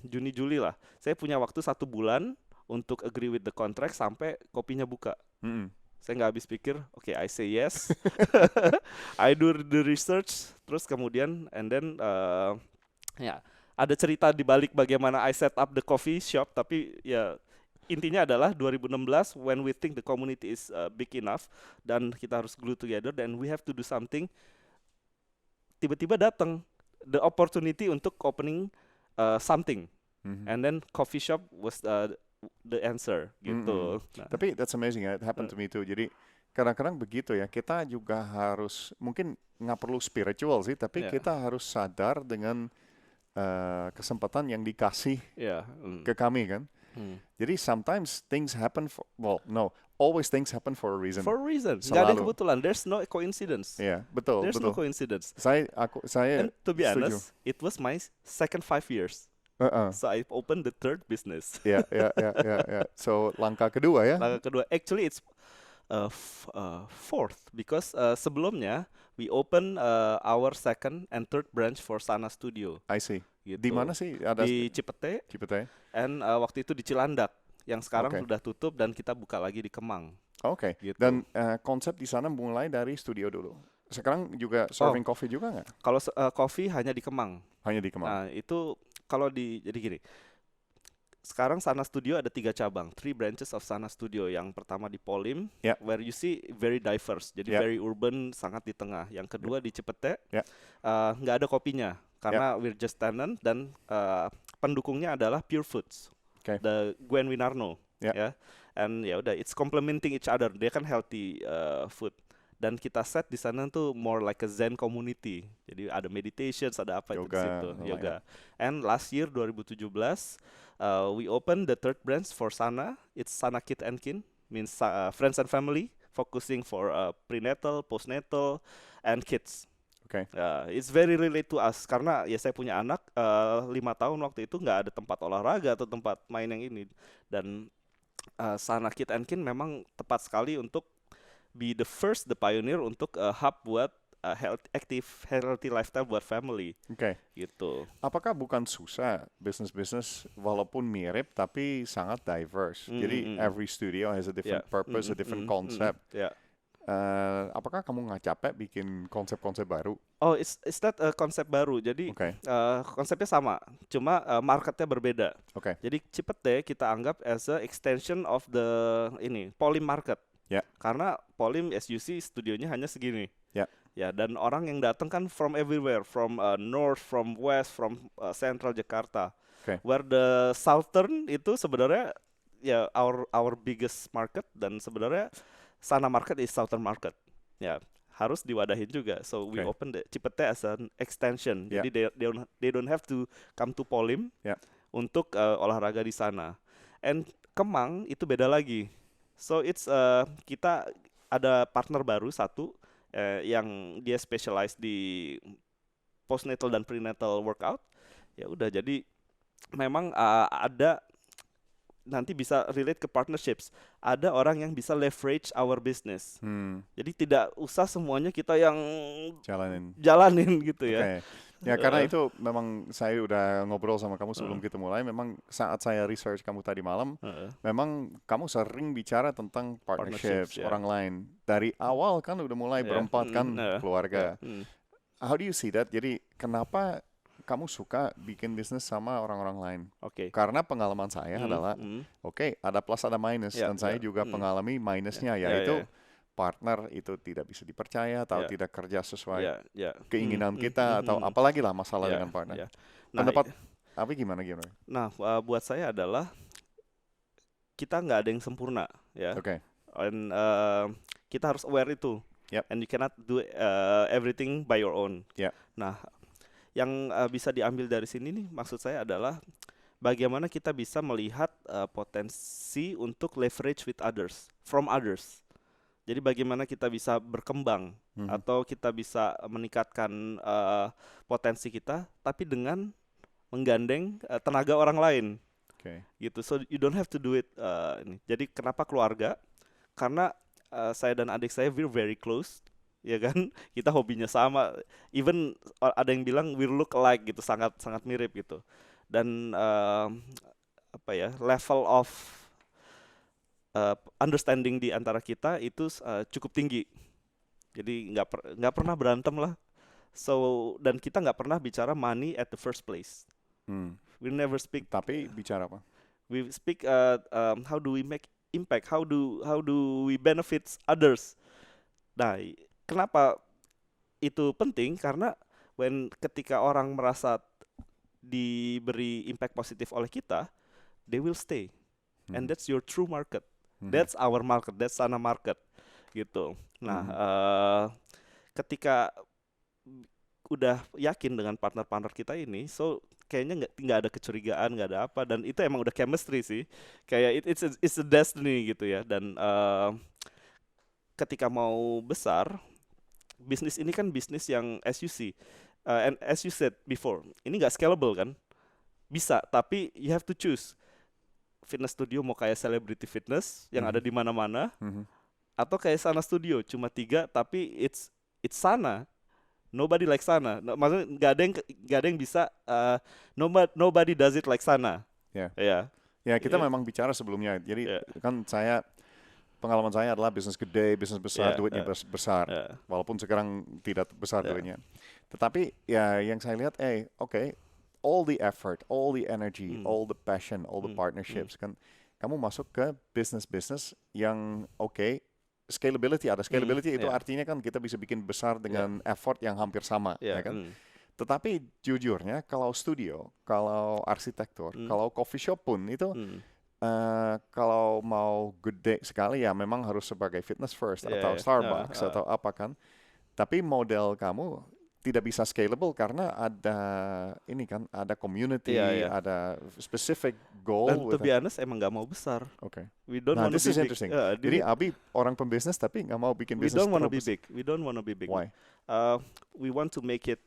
Juni Juli lah. Saya punya waktu 1 bulan untuk agree with the contract sampai kopinya buka. Saya nggak habis pikir. I say yes. I do the research. Terus kemudian and then ada cerita di balik bagaimana I set up the coffee shop. Tapi ya intinya adalah 2016 when we think the community is big enough dan kita harus glue together, then we have to do something. Tiba-tiba datang the opportunity untuk opening something, and then coffee shop was the answer gitu. Nah. Tapi that's amazing, it happened to me too. Jadi kadang-kadang begitu ya, kita juga harus mungkin nggak perlu spiritual sih, tapi kita harus sadar dengan kesempatan yang dikasih ke kami kan. Jadi sometimes things happen always things happen for a reason. For a reason. Nggak ada kebetulan. There's no coincidence. Betul. There's no coincidence. Saya And to be honest, it was my second 5 years. So I opened the third business. Yeah. So langkah kedua ya. Actually it's fourth because sebelumnya we open our second and third branch for Sana Studio. I see. Gitu. Di mana sih? Di Cipete. And waktu itu di Cilandak, yang sekarang sudah tutup dan kita buka lagi di Kemang. Gitu. Dan konsep di sana mulai dari studio dulu. Sekarang juga serving coffee juga nggak? Kalau coffee hanya di Kemang. Nah, itu kalau jadi gini. Sekarang Sana Studio ada 3 cabang, 3 branches of Sana Studio. Yang pertama di Polim, where you see very diverse, jadi very urban, sangat di tengah. Yang kedua di Cipete, nggak ada kopinya. Karena we're just tenant dan pendukungnya adalah Pure Foods, the Gwen Winarno, and ya udah, it's complementing each other. Dia kan healthy food. Dan kita set di sana tuh more like a Zen community. Jadi ada meditations, ada apa itu di situ, yoga. And last year 2017, we opened the third branch for Sana. It's Sana Kid and Kin, means friends and family, focusing for prenatal, postnatal, and kids. It's very relate to us karena ya saya punya anak 5 tahun waktu itu nggak ada tempat olahraga atau tempat main yang ini, dan Sana Kid and Kin memang tepat sekali untuk be the pioneer untuk hub buat healthy lifestyle buat family. Gitu. Apakah bukan susah bisnis walaupun mirip tapi sangat diverse? Jadi every studio has a different purpose, a different concept. apakah kamu nggak capek bikin konsep-konsep baru? Oh, it's not konsep baru. Jadi konsepnya sama, cuma marketnya berbeda. Jadi Cipete kita anggap as a extension of the Polim market. Karena Polim as you see studionya hanya segini. Ya, dan orang yang datang kan from everywhere, from north, from west, from central Jakarta. Where the southern itu sebenarnya ya our biggest market, dan sebenarnya sana market is southern market. Ya, harus diwadahin juga. So we open the Cipete as an extension. Jadi they don't have to come to Polim untuk olahraga di sana. And Kemang itu beda lagi. So it's kita ada partner baru satu yang dia specialize di postnatal dan prenatal workout. Ya udah, jadi memang ada nanti bisa relate ke partnerships. Ada orang yang bisa leverage our business. Jadi tidak usah semuanya kita yang jalanin gitu ya. Ya, karena itu memang saya udah ngobrol sama kamu sebelum kita mulai. Memang saat saya research kamu tadi malam, memang kamu sering bicara tentang partnerships orang lain. Dari awal kan udah mulai berempat kan keluarga. How do you see that? Jadi kenapa kamu suka bikin bisnis sama orang-orang lain? Karena pengalaman saya adalah, ada plus ada minus, dan saya juga mengalami minusnya, yaitu partner itu tidak bisa dipercaya atau tidak kerja sesuai keinginan kita, atau apalagi lah masalah dengan partner. Pendapat Abi gimana? Nah, buat saya adalah kita nggak ada yang sempurna, ya. And kita harus aware itu. And you cannot do everything by your own. Nah, yang bisa diambil dari sini nih, maksud saya adalah bagaimana kita bisa melihat potensi untuk leverage with others, from others. Jadi bagaimana kita bisa berkembang atau kita bisa meningkatkan potensi kita, tapi dengan menggandeng tenaga orang lain. Gitu. So you don't have to do it. Jadi kenapa keluarga? Karena saya dan adik saya we're very close. Ya kan, kita hobinya sama, even ada yang bilang we look alike gitu, sangat mirip gitu. Dan level of understanding di antara kita itu cukup tinggi. Jadi nggak pernah berantem lah. So, dan kita nggak pernah bicara money at the first place. We never speak. Tapi bicara apa? We speak how do we make impact? How do we benefit others? Nah, kenapa itu penting? Karena ketika orang merasa diberi impact positif oleh kita, they will stay. And that's your true market. That's our market. That's sana market. Gitu. Nah, ketika udah yakin dengan partner-partner kita ini, so kayaknya nggak ada kecurigaan, nggak ada apa, dan itu emang udah chemistry sih. Kayak it's a destiny gitu ya. Dan ketika mau besar, bisnis ini kan bisnis yang as you see, and as you said before, ini nggak scalable kan? Bisa, tapi you have to choose. Fitness studio mau kayak celebrity fitness yang ada di mana-mana, atau kayak sana studio cuma 3 tapi it's sana. Nobody like sana. Maksudnya nggak ada yang bisa. Nobody does it like sana. Ya, kita memang bicara sebelumnya. Jadi kan pengalaman saya adalah bisnis gede, bisnis besar, duitnya besar. Walaupun sekarang tidak besar duitnya. Tetapi ya yang saya lihat, all the effort, all the energy, all the passion, all the partnerships, kan kamu masuk ke bisnis yang scalability ada. Scalability itu artinya kan kita bisa bikin besar dengan effort yang hampir sama, ya kan? Tetapi jujurnya kalau studio, kalau arsitektur, kalau coffee shop pun itu kalau mau gede sekali ya memang harus sebagai fitness first atau Starbucks atau apa kan. Tapi model kamu tidak bisa scalable karena ada community, ada specific goal. Dan to be honest emang nggak mau besar. We don't want to be big. Interesting. Jadi Abi orang pembisnis tapi nggak mau bikin bisnis. We don't want to be big. We don't want to be big. Why? We want to make it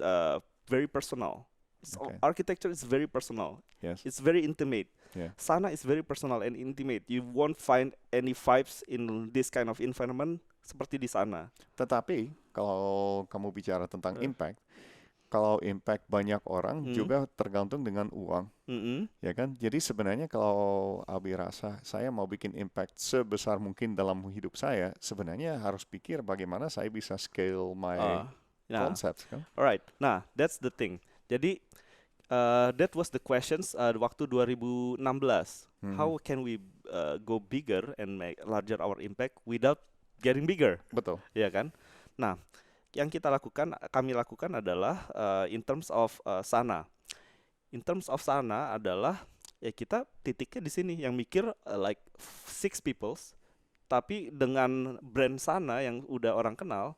very personal. So architecture is very personal. It's very intimate. Sana is very personal and intimate. You won't find any vibes in this kind of environment seperti di sana. Tetapi kalau kamu bicara tentang impact, kalau impact banyak orang juga tergantung dengan uang, ya kan? Jadi sebenarnya kalau Abi rasa saya mau bikin impact sebesar mungkin dalam hidup saya, sebenarnya harus pikir bagaimana saya bisa scale my concepts, kan? Alright, nah that's the thing. Jadi that was the questions waktu 2016. How can we go bigger and make larger our impact without getting bigger? Betul. Ya kan? Nah, yang kami lakukan adalah in terms of Sana. In terms of Sana adalah ya kita titiknya di sini yang mikir like 6 peoples, tapi dengan brand Sana yang udah orang kenal,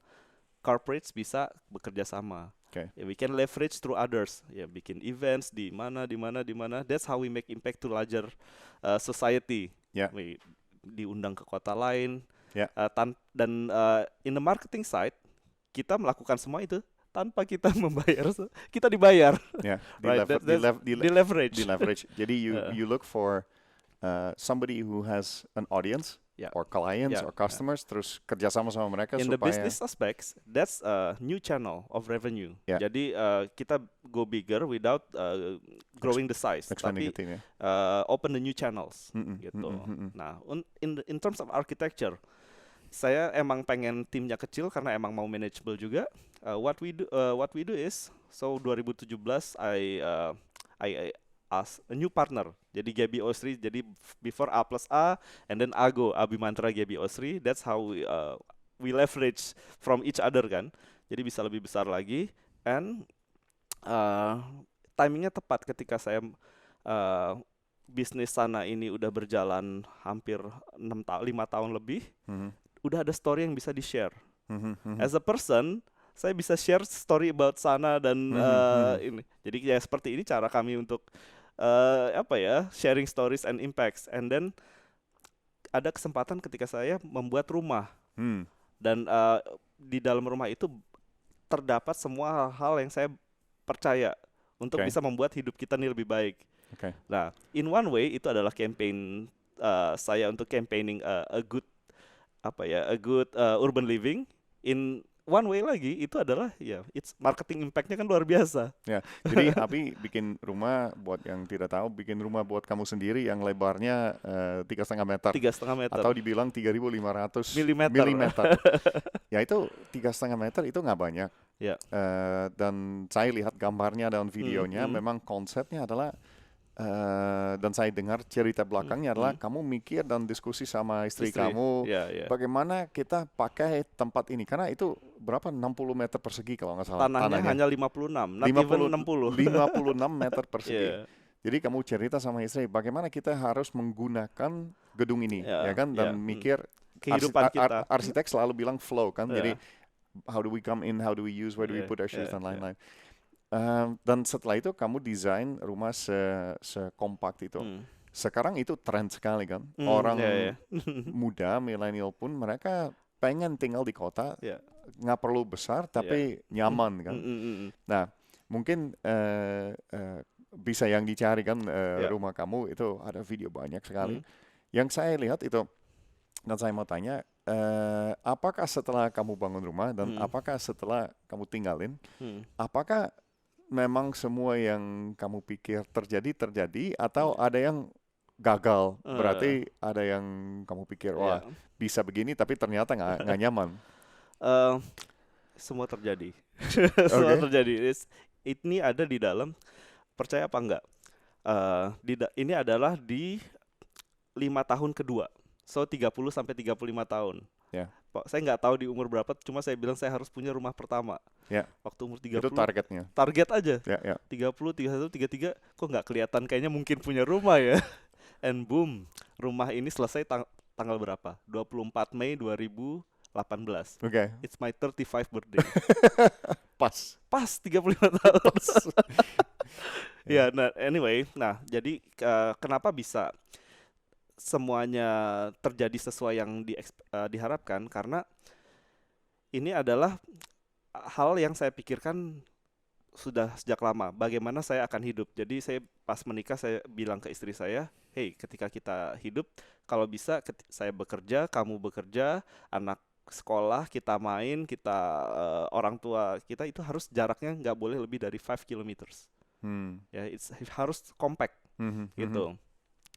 corporates bisa bekerja sama. Okay. We can leverage through others. Ya, bikin events di mana. That's how we make impact to larger society. Yeah. We diundang ke kota lain. Yeah. Dan in the marketing side, kita melakukan semua itu tanpa kita membayar. Kita dibayar. Yeah. Right. Leverage. Jadi you look for somebody who has an audience. Or clients or customers, terus kerjasama sama mereka in supaya... the business aspects, that's a new channel of revenue. Jadi kita go bigger without growing the size, tapi open the new channels, gitu. Nah, in terms of architecture, saya emang pengen timnya kecil karena emang mau manageable juga. What we do is, so 2017 I as a new partner. Jadi Gaby Osri, jadi before A plus A and then Ago, Abi Mantra Gaby Osri. That's how we leverage from each other kan. Jadi bisa lebih besar lagi. And timingnya tepat ketika saya bisnis Sana ini udah berjalan hampir 5 tahun lebih. Udah ada story yang bisa di-share. As a person, saya bisa share story about Sana dan ini. Jadi ya seperti ini cara kami untuk sharing stories and impacts. And then ada kesempatan ketika saya membuat rumah. Dan di dalam rumah itu terdapat semua hal-hal yang saya percaya untuk bisa membuat hidup kita ini lebih baik. Nah, in one way itu adalah campaign saya untuk campaigning a good urban living. In one way lagi itu adalah it's marketing impact-nya kan luar biasa. Ya, jadi Abi bikin rumah, buat yang tidak tahu, bikin rumah buat kamu sendiri yang lebarnya 3,5 meter. 3,5 meter. Atau dibilang 3.500 milimeter. Ya itu 3,5 meter itu nggak banyak. Dan saya lihat gambarnya dan videonya, memang konsepnya adalah dan saya dengar cerita belakangnya adalah kamu mikir dan diskusi sama istri kamu bagaimana kita pakai tempat ini, karena itu berapa 60 meter persegi kalau nggak salah tanahnya hanya 56 meter persegi. Jadi kamu cerita sama istri bagaimana kita harus menggunakan gedung ini kan, dan mikir kehidupan kita. Arsitek selalu bilang flow kan, jadi how do we come in, how do we use, where do we put our shoes dan lain-lain. Dan setelah itu kamu desain rumah sekompak itu. Sekarang itu tren sekali kan. Orang muda, milenial pun mereka pengen tinggal di kota, nggak perlu besar tapi nyaman kan. Nah, mungkin bisa yang dicari kan rumah kamu itu ada video banyak sekali. Yang saya lihat itu, dan saya mau tanya, apakah setelah kamu bangun rumah dan apakah setelah kamu tinggalin, apakah memang semua yang kamu pikir terjadi atau ada yang gagal? Berarti ada yang kamu pikir wah bisa begini tapi ternyata nggak nyaman. Semua terjadi. Semua terjadi. Ini ada di dalam, percaya apa enggak? Ini adalah di 5 tahun kedua. So 30 sampai 35 tahun. Saya nggak tahu di umur berapa, cuma saya bilang saya harus punya rumah pertama. Waktu umur 30. Itu targetnya. Target aja. 30, 31, 33, kok nggak kelihatan kayaknya mungkin punya rumah ya. And boom, rumah ini selesai tanggal berapa? 24 Mei 2018. It's my 35 birthday. Pas 35 tahun. Nah anyway, jadi kenapa bisa semuanya terjadi sesuai yang diharapkan, karena ini adalah hal yang saya pikirkan sudah sejak lama, bagaimana saya akan hidup. Jadi saya pas menikah saya bilang ke istri saya, hey, ketika kita hidup, kalau bisa saya bekerja, kamu bekerja, anak sekolah, kita main, kita orang tua kita itu harus jaraknya nggak boleh lebih dari 5 kilometers. Ya, harus compact gitu.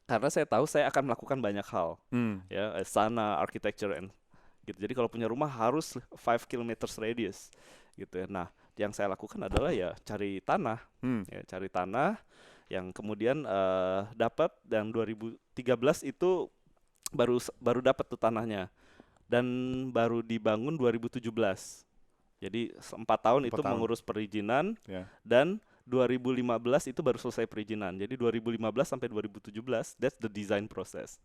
Karena saya tahu saya akan melakukan banyak hal, ya, sana, architecture, gitu. Jadi kalau punya rumah harus 5 kilometers radius, gitu ya. Nah, yang saya lakukan adalah ya cari tanah, ya, cari tanah yang kemudian dapat, dan 2013 itu baru dapat tuh tanahnya, dan baru dibangun 2017. Jadi 4 tahun itu mengurus perizinan, dan 2015 itu baru selesai perizinan. Jadi 2015 sampai 2017, that's the design process.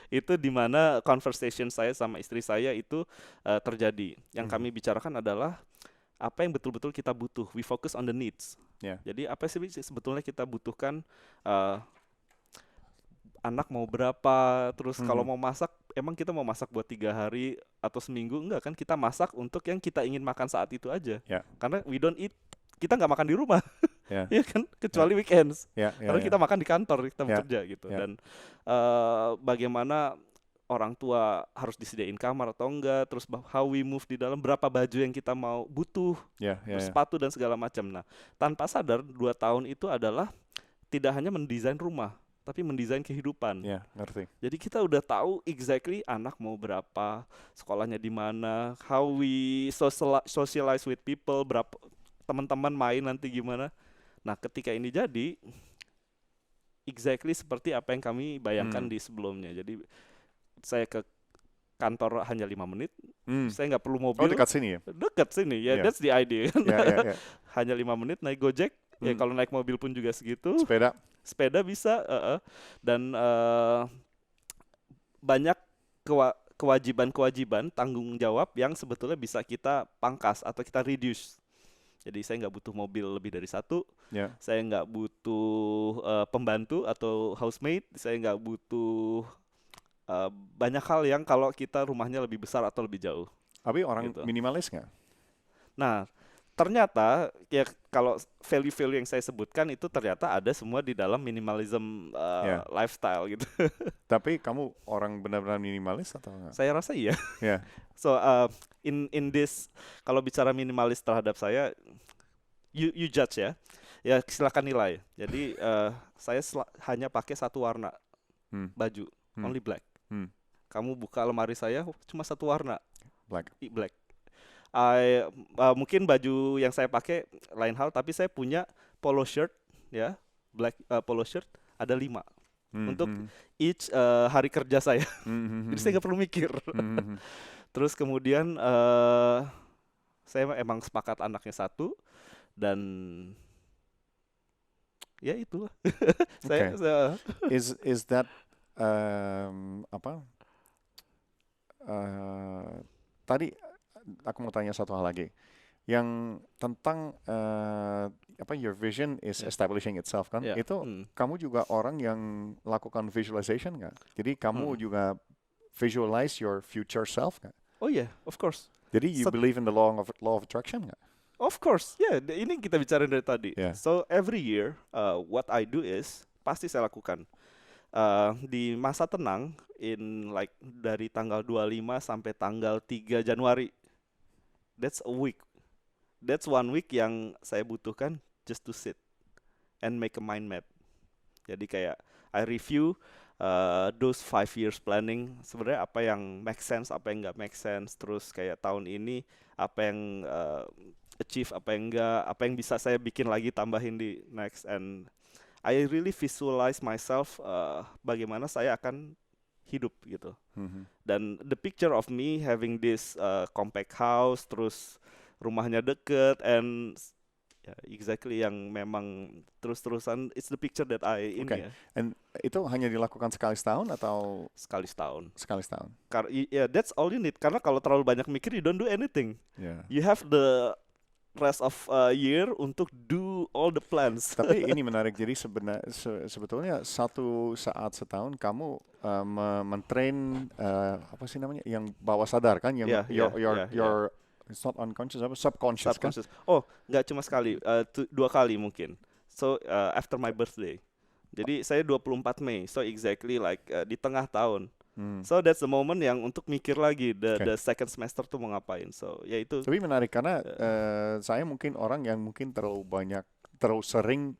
Itu dimana conversation saya sama istri saya itu terjadi. Yang kami bicarakan adalah apa yang betul-betul kita butuh. We focus on the needs. Jadi apa sih sebetulnya kita butuhkan, anak mau berapa, terus kalau mau masak, emang kita mau masak buat 3 hari atau seminggu? Enggak kan, kita masak untuk yang kita ingin makan saat itu aja. Karena we don't eat, kita nggak makan di rumah, ya kan, kecuali weekends. Karena kita makan di kantor, kita bekerja gitu. Dan bagaimana orang tua harus disediain kamar atau enggak, terus how we move di dalam, berapa baju yang kita mau butuh, terus sepatu dan segala macam. Nah, tanpa sadar 2 tahun itu adalah tidak hanya mendesain rumah, tapi mendesain kehidupan. Ngerti. Jadi kita udah tahu exactly anak mau berapa, sekolahnya di mana, how we socialize with people, berapa teman-teman main nanti gimana. Nah, ketika ini jadi exactly seperti apa yang kami bayangkan di sebelumnya. Jadi saya ke kantor hanya 5 menit, saya nggak perlu mobil. Oh, dekat sini ya? Dekat sini, ya, that's the idea. Hanya 5 menit naik Gojek, ya kalau naik mobil pun juga segitu. Sepeda bisa, dan banyak kewajiban-kewajiban, tanggung jawab yang sebetulnya bisa kita pangkas atau kita reduce. Jadi saya nggak butuh mobil lebih dari 1, saya nggak butuh pembantu atau housemate, saya nggak butuh banyak hal yang kalau kita rumahnya lebih besar atau lebih jauh. Tapi orang gitu. Minimalis nggak? Nah, ternyata ya kalau value-value yang saya sebutkan itu ternyata ada semua di dalam minimalism lifestyle gitu. Tapi kamu orang benar-benar minimalis atau enggak? Saya rasa iya. So in this, kalau bicara minimalis terhadap saya, you judge ya. Ya silakan nilai. Jadi saya hanya pakai 1 warna baju, only black. Kamu buka lemari saya cuma 1 warna, black. Mungkin baju yang saya pakai lain hal, tapi saya punya polo shirt, ya, black polo shirt ada 5 untuk each hari kerja saya. Jadi saya nggak perlu mikir. Terus kemudian saya emang sepakat anaknya 1, dan ya itulah. Saya is that tadi aku mau tanya satu hal lagi yang tentang your vision is establishing itself kan, itu kamu juga orang yang lakukan visualization nggak? Jadi kamu juga visualize your future self nggak? Oh yeah, of course. Jadi you believe in the law of attraction nggak? Of course, ini kita bicara dari tadi. So every year what I do is pasti saya lakukan di masa tenang, dari tanggal 25 sampai tanggal 3 Januari. That's a week. That's 1 week yang saya butuhkan just to sit and make a mind map. Jadi kayak I review those 5 years planning, sebenarnya apa yang make sense, apa yang nggak make sense. Terus kayak tahun ini apa yang achieve, apa yang enggak, apa yang bisa saya bikin lagi, tambahin di next. And I really visualize myself bagaimana saya akan hidup gitu. Dan the picture of me having this compact house, terus rumahnya deket, and exactly yang memang terus-terusan, it's the picture that I ini. And itu hanya dilakukan sekali setahun atau? Sekali setahun. That's all you need. Karena kalau terlalu banyak mikir, you don't do anything. You have the rest of year untuk do all the plans. Tapi ini menarik. Jadi sebetulnya satu saat setahun kamu mentrain apa sih namanya, yang bawah sadar kan, yang your it's not unconscious, subconscious kan? Oh, nggak cuma sekali, 2 kali mungkin. So after my birthday. Jadi saya 24 Mei, so exactly di tengah tahun. So that's the moment yang untuk mikir lagi the second semester tuh mau ngapain. So ya itu. Tapi menarik karena saya mungkin orang yang mungkin terlalu sering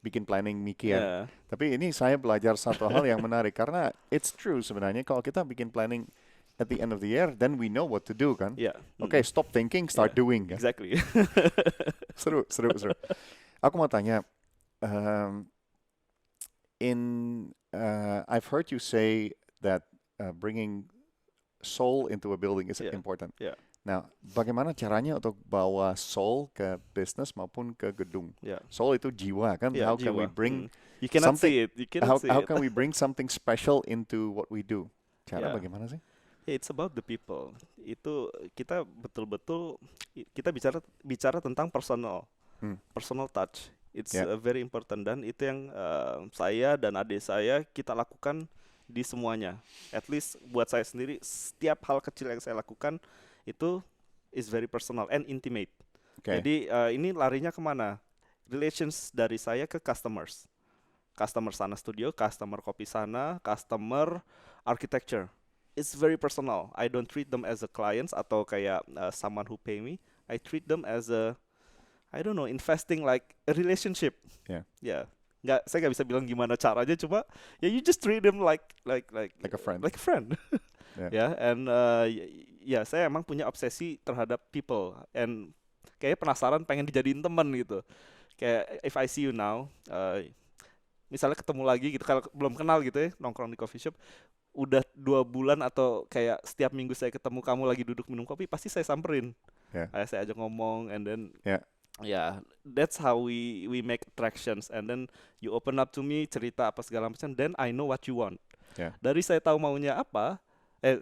bikin planning mikir. Tapi ini saya belajar satu hal yang menarik karena it's true sebenarnya kalau kita bikin planning at the end of the year, then we know what to do kan. Okay, stop thinking, start doing kan. Exactly. Seru. Aku mau tanya, I've heard you say that bringing soul into a building is important. Nah, bagaimana caranya untuk bawa soul ke bisnis maupun ke gedung? Soul itu jiwa kan? How can we bring you cannot see it. How can we bring something special into what we do? Cara bagaimana sih? It's about the people. Itu kita betul-betul kita bicara tentang personal touch. It's very important dan itu yang saya dan adik saya kita lakukan di semuanya. At least buat saya sendiri, setiap hal kecil yang saya lakukan itu is very personal and intimate. Jadi ini larinya kemana? Relations dari saya ke customers. Customer sana studio, customer kopi sana, customer architecture. It's very personal. I don't treat them as a clients atau kayak someone who pay me. I treat them as investing like a relationship. Saya nggak bisa bilang gimana caranya, cuma you just treat them like a friend. Like a friend. Saya emang punya obsesi terhadap people and kayak penasaran pengen dijadiin teman gitu. Kayak if I see you now, misalnya ketemu lagi gitu, kalau belum kenal gitu nongkrong di coffee shop, udah 2 bulan atau kayak setiap minggu saya ketemu kamu lagi duduk minum kopi, pasti saya samperin. Saya ajak ngomong and then that's how we make attractions and then you open up to me, cerita apa segala macam, then I know what you want. Dari saya tahu maunya apa,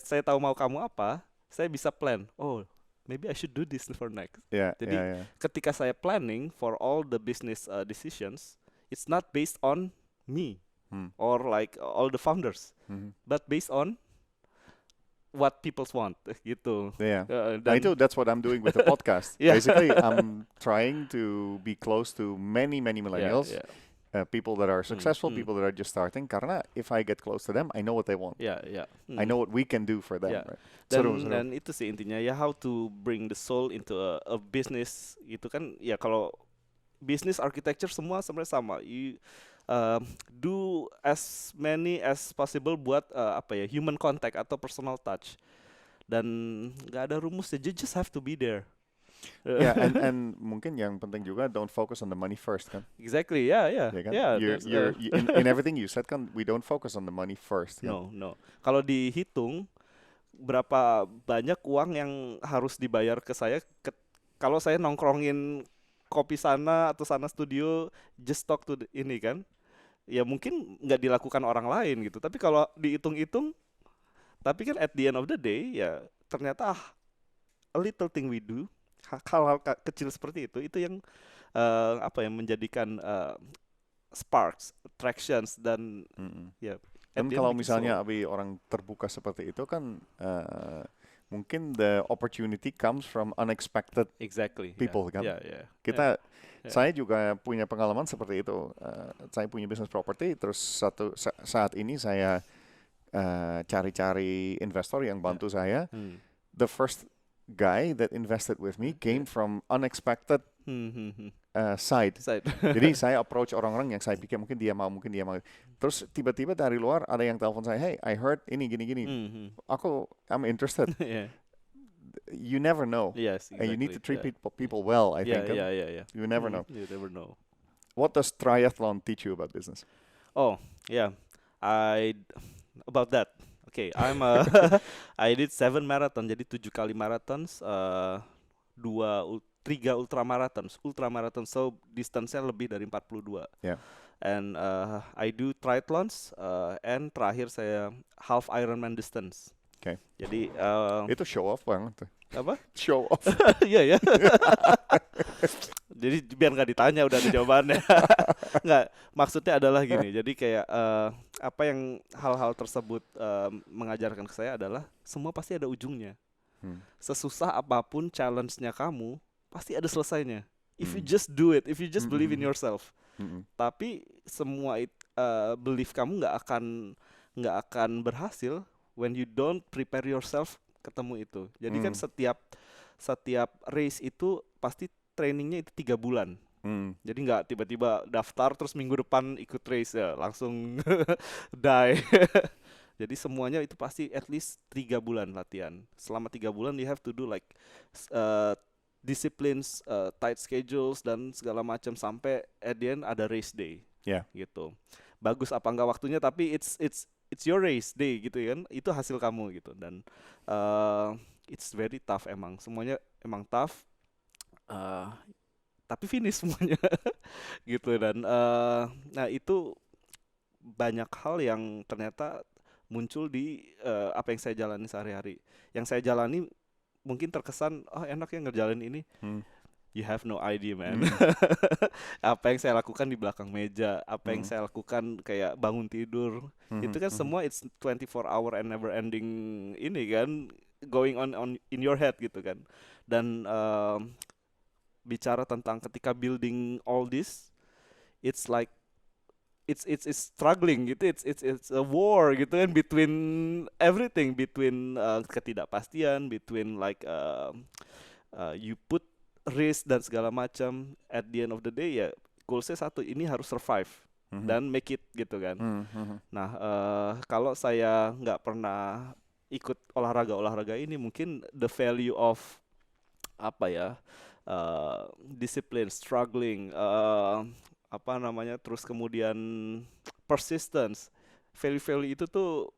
saya tahu mau kamu apa, saya bisa plan. Oh, maybe I should do this for next. Jadi ketika saya planning for all the business decisions, it's not based on me or like all the founders, but based on what people want gitu. That's what I'm doing with the podcast. Basically, I'm trying to be close to many millennials, people that are successful, people that are just starting. Karena if I get close to them, I know what they want. I know what we can do for them. Right? Dan itu sih intinya how to bring the soul into a business itu kan kalau business architecture semua sebenarnya sama. You do as many as possible buat human contact atau personal touch, dan nggak ada rumusnya, you just have to be there. And mungkin yang penting juga don't focus on the money first kan. Exactly, kan? In everything you said kan, we don't focus on the money first. No. Kalau dihitung berapa banyak uang yang harus dibayar ke saya kalau saya nongkrongin kopi sana atau sana studio, just talk to ini kan. Ya mungkin nggak dilakukan orang lain gitu, tapi kalau dihitung-hitung, tapi kan at the end of the day ternyata a little thing we do, hal-hal kecil seperti itu yang menjadikan sparks, attractions dan Dan kalau misalnya Abi orang terbuka seperti itu kan mungkin the opportunity comes from unexpected people kan. Saya juga punya pengalaman seperti itu. Saya punya bisnis properti, terus saat ini saya cari-cari investor yang bantu saya. The first guy that invested with me came from unexpected side. Jadi saya approach orang-orang yang saya pikir mungkin dia mau. Terus tiba-tiba dari luar ada yang telepon saya, hey, I heard ini gini. I'm interested. You never know. Yes, exactly. And you need to treat people well, I think. You never know. You never know. What does triathlon teach you about business? About that. Okay, I did 7 marathon, jadi 7 kali marathons, 3 ultramarathon, so distance-nya lebih dari 42. And I do triathlons, and terakhir saya half Ironman distance. Jadi itu show off banget tuh. Apa? Show off. Iya. Jadi biar nggak ditanya udah ada jawabannya. Nggak, maksudnya adalah gini. Jadi kayak apa yang hal-hal tersebut mengajarkan ke saya adalah semua pasti ada ujungnya. Sesusah apapun challenge-nya kamu, pasti ada selesainya. If you just do it, if you just believe in yourself. Tapi semua belief kamu nggak akan berhasil when you don't prepare yourself ketemu itu. Jadi kan setiap race itu pasti trainingnya itu 3 bulan. Jadi nggak tiba-tiba daftar terus minggu depan ikut race ya langsung die. Jadi semuanya itu pasti at least 3 bulan latihan. Selama 3 bulan you have to do like disciplines, tight schedules dan segala macam sampai at the end ada race day. Gitu. Bagus apa enggak waktunya tapi it's your race day gitu kan. Itu hasil kamu gitu dan it's very tough emang. Semuanya emang tough. Tapi finish semuanya gitu dan nah itu banyak hal yang ternyata muncul di apa yang saya jalani sehari-hari. Yang saya jalani mungkin terkesan enak ya ngerjalan ini. You have no idea man. Apa yang saya lakukan di belakang meja, apa yang saya lakukan kayak bangun tidur, itu kan semua it's 24 hour and never ending ini kan going on in your head gitu kan. Dan bicara tentang ketika building all this, it's like it's struggling gitu, it's a war gitu kan between everything, between ketidakpastian, between like you put risk dan segala macam. At the end of the day ya goalsnya satu, ini harus survive dan make it gitu kan. Nah kalau saya nggak pernah ikut olahraga ini, mungkin the value of apa ya, discipline, struggling, terus kemudian persistence, value itu tuh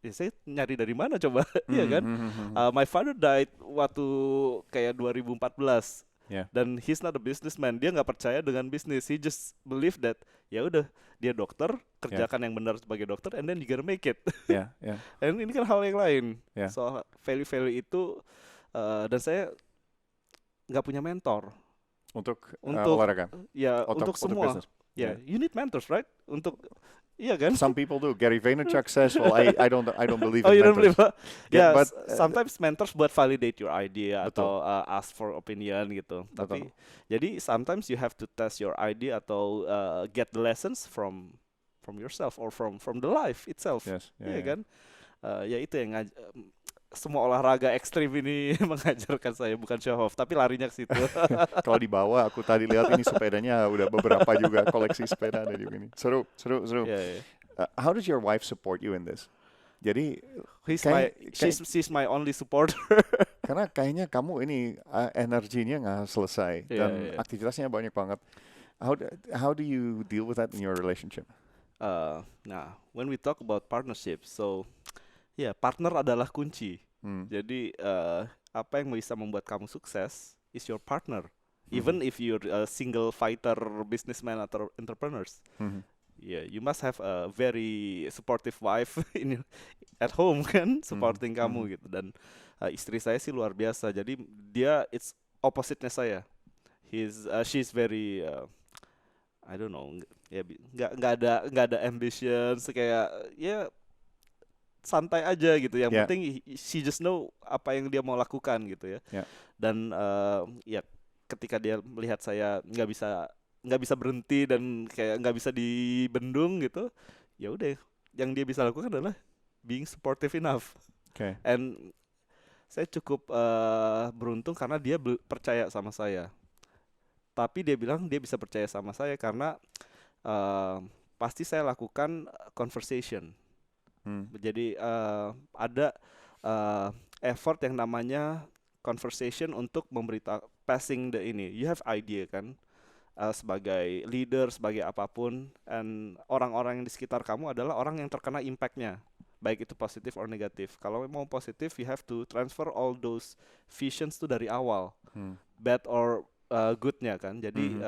ya saya nyari dari mana coba. Iya kan. My father died waktu kayak 2014 dan he's not a businessman, dia nggak percaya dengan bisnis, he just believe that ya udah dia dokter, kerjakan yang benar sebagai dokter and then you gotta make it. Dan ini kan hal yang lain soal value itu dan saya nggak punya mentor untuk olahraga. Ya untuk semua. You need mentors, right? Untuk iya kan? Some people do. Gary Vaynerchuk says, well, I don't believe in you mentors. Don't believe? But sometimes mentors buat validate your idea atau ask for opinion gitu. Tapi jadi sometimes you have to test your idea atau get the lessons from yourself or from the life itself. Iya kan? Ya itu yang semua olahraga ekstrim ini mengajarkan saya, bukan show off, tapi larinya ke situ. Kalau dibawa, aku tadi lihat ini sepedanya udah beberapa juga, koleksi sepeda ada di sini. Seru. How does your wife support you in this? Jadi, she's my only supporter. Karena kayaknya kamu ini energinya nggak selesai dan aktivitasnya banyak banget. How do you deal with that in your relationship? Nah, when we talk about partnership, so partner adalah kunci. Jadi apa yang bisa membuat kamu sukses is your partner. Even if you're a single fighter, businessman atau entrepreneurs, you must have a very supportive wife at home kan, supporting kamu gitu. Dan istri saya sih luar biasa. Jadi dia it's opposite-nya saya. She's very I don't know, nggak ada ambitions, kayak santai aja gitu. Yang penting she just know apa yang dia mau lakukan gitu ya. Dan ketika dia melihat saya nggak bisa berhenti dan kayak nggak bisa dibendung gitu, ya udah yang dia bisa lakukan adalah being supportive enough. And saya cukup beruntung karena dia percaya sama saya. Tapi dia bilang dia bisa percaya sama saya karena pasti saya lakukan conversation. Jadi ada effort yang namanya conversation untuk passing the ini. You have idea kan, sebagai leader, sebagai apapun, and orang-orang yang di sekitar kamu adalah orang yang terkena impact-nya, baik itu positif or negatif. Kalau mau positif, you have to transfer all those visions tuh dari awal, bad or good-nya kan. Jadi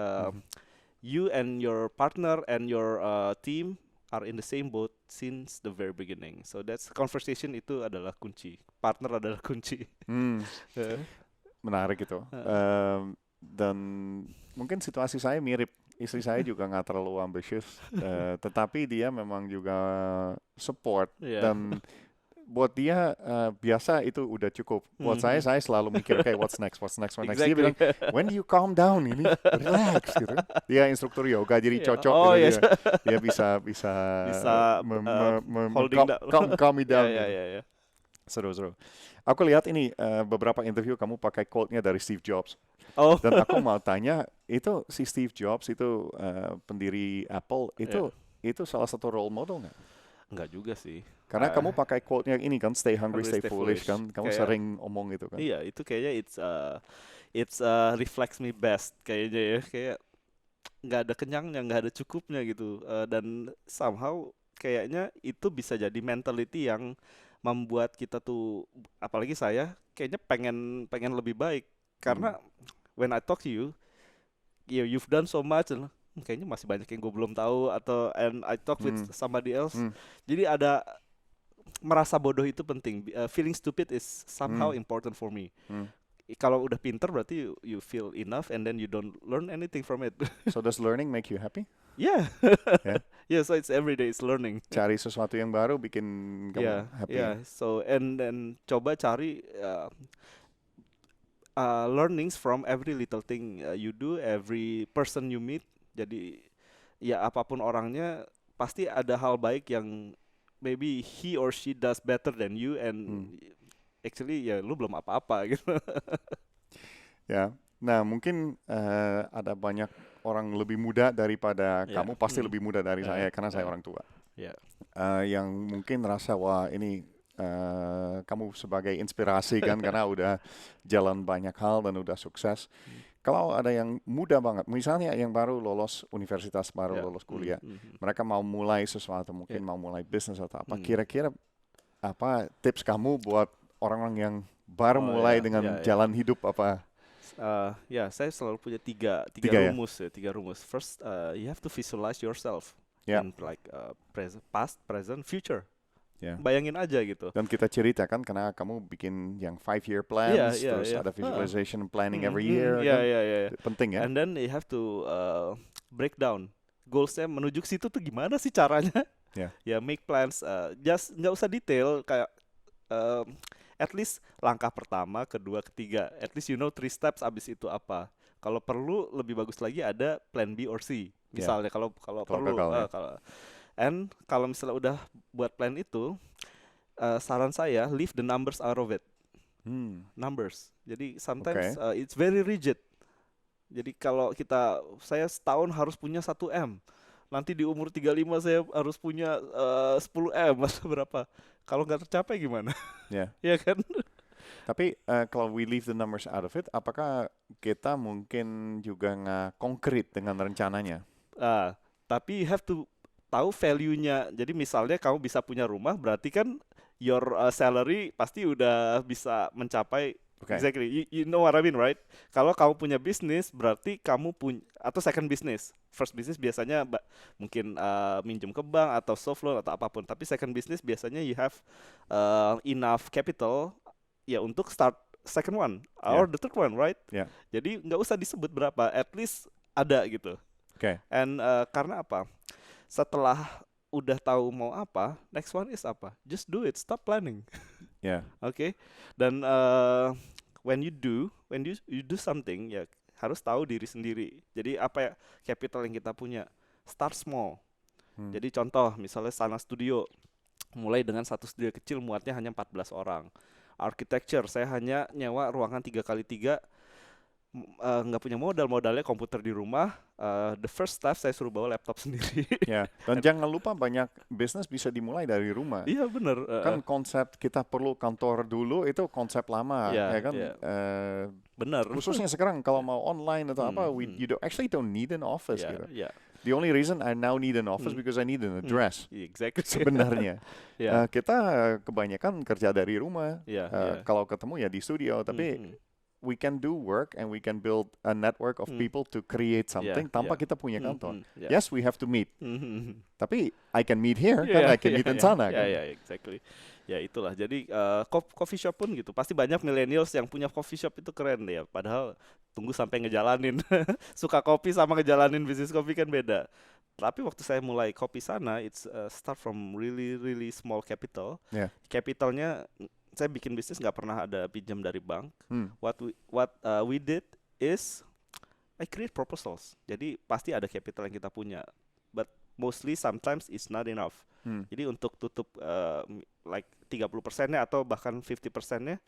you and your partner and your team are in the same boat since the very beginning. So that's conversation, itu adalah kunci. Partner adalah kunci. Menarik itu. Dan mungkin situasi saya mirip. Istri saya juga nggak terlalu ambisius, tetapi dia memang juga support dan buat dia biasa itu udah cukup. Buat saya selalu mikir kayak what's next. Exactly. Dia bilang, when do you calm down ini, relax gitu. Dia instruktur yoga jadi cocok gitu dia bisa calm me down. Yeah. Seru. Aku lihat ini beberapa interview kamu pakai quote-nya dari Steve Jobs. Oh. Dan aku mau tanya, itu si Steve Jobs itu pendiri Apple itu salah satu role model nggak? Enggak juga sih. Karena kamu pakai quote-nya ini kan, stay hungry, stay foolish kan. Kamu sering omong itu kan. Iya, itu kayaknya it's reflects me best kayaknya ya. Kayak nggak ada kenyangnya, nggak ada cukupnya gitu. Dan somehow kayaknya itu bisa jadi mentality yang membuat kita tuh, apalagi saya kayaknya pengen lebih baik. Karena when I talk to you, you've done so much, kayaknya masih banyak yang gue belum tahu, atau and I talk with somebody else. Jadi ada merasa bodoh itu penting. Feeling stupid is somehow important for me. Kalau udah pinter berarti you feel enough and then you don't learn anything from it. So does learning make you happy? Yeah. Yeah, so it's every day it's learning. Cari sesuatu yang baru bikin kamu happy. Yeah. So and coba cari learnings from every little thing you do, every person you meet. Jadi ya apapun orangnya pasti ada hal baik yang maybe he or she does better than you and actually ya lu belum apa-apa gitu. Ya. Nah, mungkin ada banyak orang lebih muda daripada kamu, pasti lebih muda dari saya karena saya orang tua. Yang mungkin rasa wah ini kamu sebagai inspirasi kan karena udah jalan banyak hal dan udah sukses. Kalau ada yang muda banget, misalnya yang baru lulus universitas, baru lulus kuliah, mereka mau mulai sesuatu, mungkin mau mulai bisnis atau apa, kira-kira apa tips kamu buat orang-orang yang baru mulai dengan jalan hidup apa? Saya selalu punya tiga rumus. First, you have to visualize yourself in like past, present, future. Bayangin aja gitu. Dan kita ceritakan karena kamu bikin yang 5-year plans, terus ada visualization planning every year. Penting ya. And then you have to break down goalsnya menuju ke situ tuh gimana sih caranya? Ya make plans. Just nggak usah detail kayak at least langkah pertama, kedua, ketiga. At least you know 3 steps abis itu apa. Kalau perlu lebih bagus lagi ada plan B or C. Misalnya kalau perlu. And kalau misalnya udah buat plan itu, saran saya leave the numbers out of it. Numbers. Jadi sometimes it's very rigid. Jadi kalau saya setahun harus punya 1 M. Nanti di umur 35 saya harus punya 10 M atau berapa. Kalau nggak tercapai gimana? Ya kan? Tapi kalau we leave the numbers out of it, apakah kita mungkin juga nggak konkret dengan rencananya? Tapi you have to tahu value-nya. Jadi misalnya kamu bisa punya rumah, berarti kan your salary pasti udah bisa mencapai. Exactly. You know what I mean, right? Kalau kamu punya bisnis, berarti kamu punya atau second business. First business biasanya mungkin minjem ke bank atau soft loan atau apapun. Tapi second business biasanya you have enough capital ya untuk start second one or the third one, right? Jadi nggak usah disebut berapa, at least ada gitu. And karena apa? Setelah udah tahu mau apa, next one is apa? Just do it, stop planning. Dan when you do something ya harus tahu diri sendiri. Jadi apa ya capital yang kita punya? Start small. Jadi contoh misalnya Sana Studio, mulai dengan satu studio kecil muatnya hanya 14 orang. Architecture, saya hanya nyewa ruangan 3x3, nggak punya modalnya komputer di rumah. The first step saya suruh bawa laptop sendiri. Dan jangan lupa banyak bisnis bisa dimulai dari rumah. Iya benar. Kan konsep kita perlu kantor dulu itu konsep lama, ya kan? Benar. Khususnya sekarang kalau mau online atau apa, you don't need an office gitu. The only reason I now need an office because I need an address. Exactly. Sebenarnya kita kebanyakan kerja dari rumah. Kalau ketemu ya di studio, tapi we can do work and we can build a network of people to create something tanpa kita punya kantor. Yes, we have to meet. Tapi I can meet here, kan I can meet in sana. Exactly. Ya itulah. Jadi coffee shop pun gitu. Pasti banyak millennials yang punya coffee shop itu keren ya. Padahal tunggu sampai ngejalanin. Suka kopi sama ngejalanin bisnis kopi kan beda. Tapi waktu saya mulai kopi sana, it's start from really really small capital. Capitalnya saya bikin bisnis nggak pernah ada pinjam dari bank. What we did is I create proposals. Jadi pasti ada capital yang kita punya, but mostly sometimes it's not enough. Jadi untuk tutup like 30%-nya atau bahkan 50%-nya,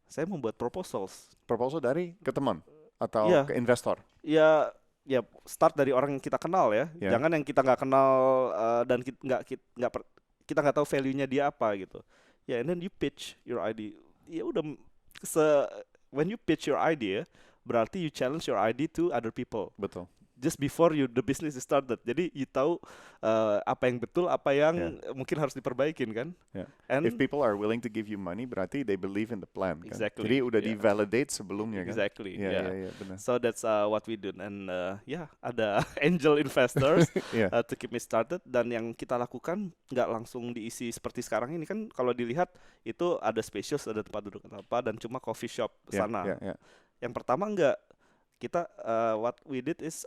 saya membuat proposals. Proposal dari ke teman atau ke investor? Ya start dari orang yang kita kenal ya. Jangan yang kita nggak kenal dan kita nggak tahu value-nya dia apa gitu. And then you pitch your idea. Ya udah when you pitch your idea, berarti you challenge your idea to other people. Betul. Just before the business is started. Jadi you tahu apa yang betul, apa yang mungkin harus diperbaikin kan. And if people are willing to give you money, berarti they believe in the plan. Exactly. Kan? Jadi udah di-validate sebelumnya kan. Exactly. Benar. So that's what we do. And ada angel investors to keep me started. Dan yang kita lakukan nggak langsung diisi seperti sekarang ini kan. Kalau dilihat itu ada spacious, ada tempat duduk apa, dan cuma coffee shop sana. Yang pertama nggak. Kita what we did is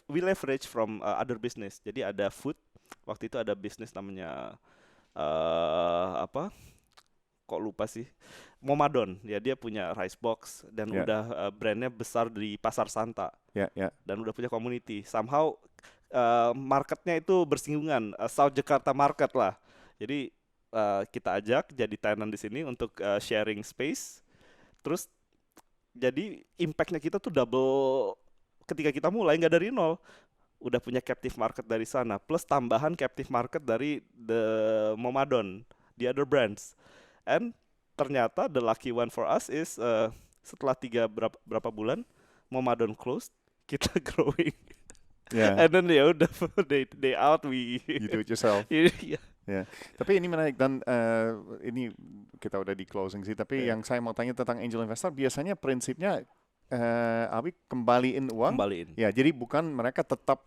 we leverage from other business. Jadi ada food. Waktu itu ada bisnis namanya kok lupa sih, Momadon. Ya dia punya rice box dan udah brandnya besar di Pasar Santa. Dan udah punya community. Somehow marketnya itu bersinggungan, South Jakarta market lah. Jadi kita ajak jadi tenant di sini untuk sharing space. Terus jadi impact-nya kita tuh double ketika kita mulai, nggak dari nol. Udah punya captive market dari sana, plus tambahan captive market dari the Momadon, the other brands. And ternyata the lucky one for us is setelah berapa bulan Momadon closed, kita growing. And then ya udah they out, we you do it yourself. Tapi ini menarik dan ini kita udah di closing sih. Tapi yang saya mau tanya tentang angel investor, biasanya prinsipnya Abi kembaliin uang. Ya, jadi bukan mereka tetap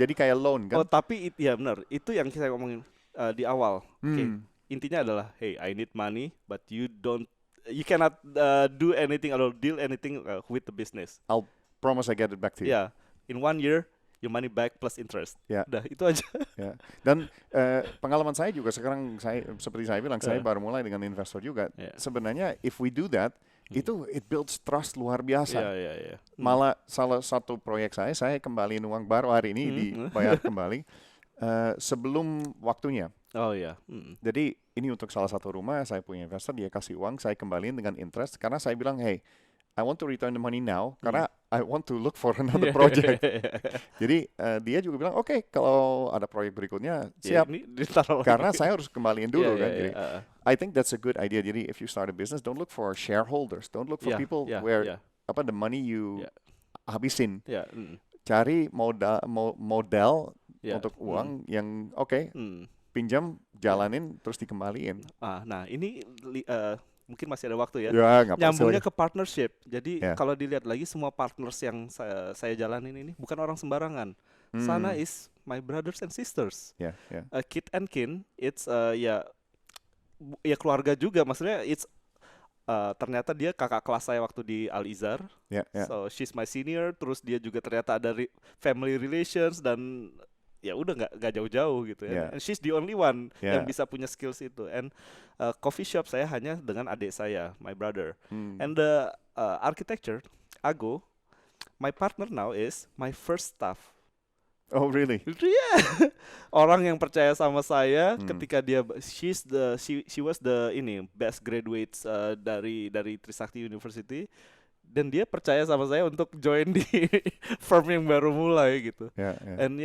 jadi kayak loan kan? Tapi ya benar. Itu yang saya ngomongin di awal. Intinya adalah, hey, I need money, but you cannot do anything or deal anything with the business. I'll promise I get it back to you. In 1 year. Your money back plus interest. Udah, itu aja. Dan pengalaman saya juga sekarang, seperti saya bilang, saya baru mulai dengan investor juga. Sebenarnya if we do that, itu it builds trust luar biasa. Malah salah satu proyek saya kembaliin uang baru hari ini dibayar kembali sebelum waktunya. Jadi ini untuk salah satu rumah, saya punya investor, dia kasih uang, saya kembaliin dengan interest karena saya bilang, hey, I want to return the money now karena I want to look for another project. Jadi dia juga bilang, oke, kalau ada proyek berikutnya siap. Karena saya harus kembaliin dulu kan. Jadi I think that's a good idea. Jadi if you start a business, don't look for shareholders, don't look for people where the money you habisin. Cari modal untuk uang yang pinjam, jalanin, terus dikembaliin. Nah ini mungkin masih ada waktu ya. Nyambungnya ke partnership. Jadi kalau dilihat lagi semua partners yang saya jalanin ini bukan orang sembarangan. Sana is my brothers and sisters. Kid and kin, it's ya keluarga juga. Maksudnya it's ternyata dia kakak kelas saya waktu di Al Izhar. So she's my senior. Terus dia juga ternyata ada family relations dan ya udah nggak jauh-jauh gitu ya. And she's the only one yang bisa punya skills itu. And coffee shop saya hanya dengan adik saya, my brother. And the architecture, Ago, my partner now is my first staff. Oh really? Orang yang percaya sama saya ketika dia she was the best graduates dari Trisakti University. Dan dia percaya sama saya untuk join di firm yang baru mulai gitu. And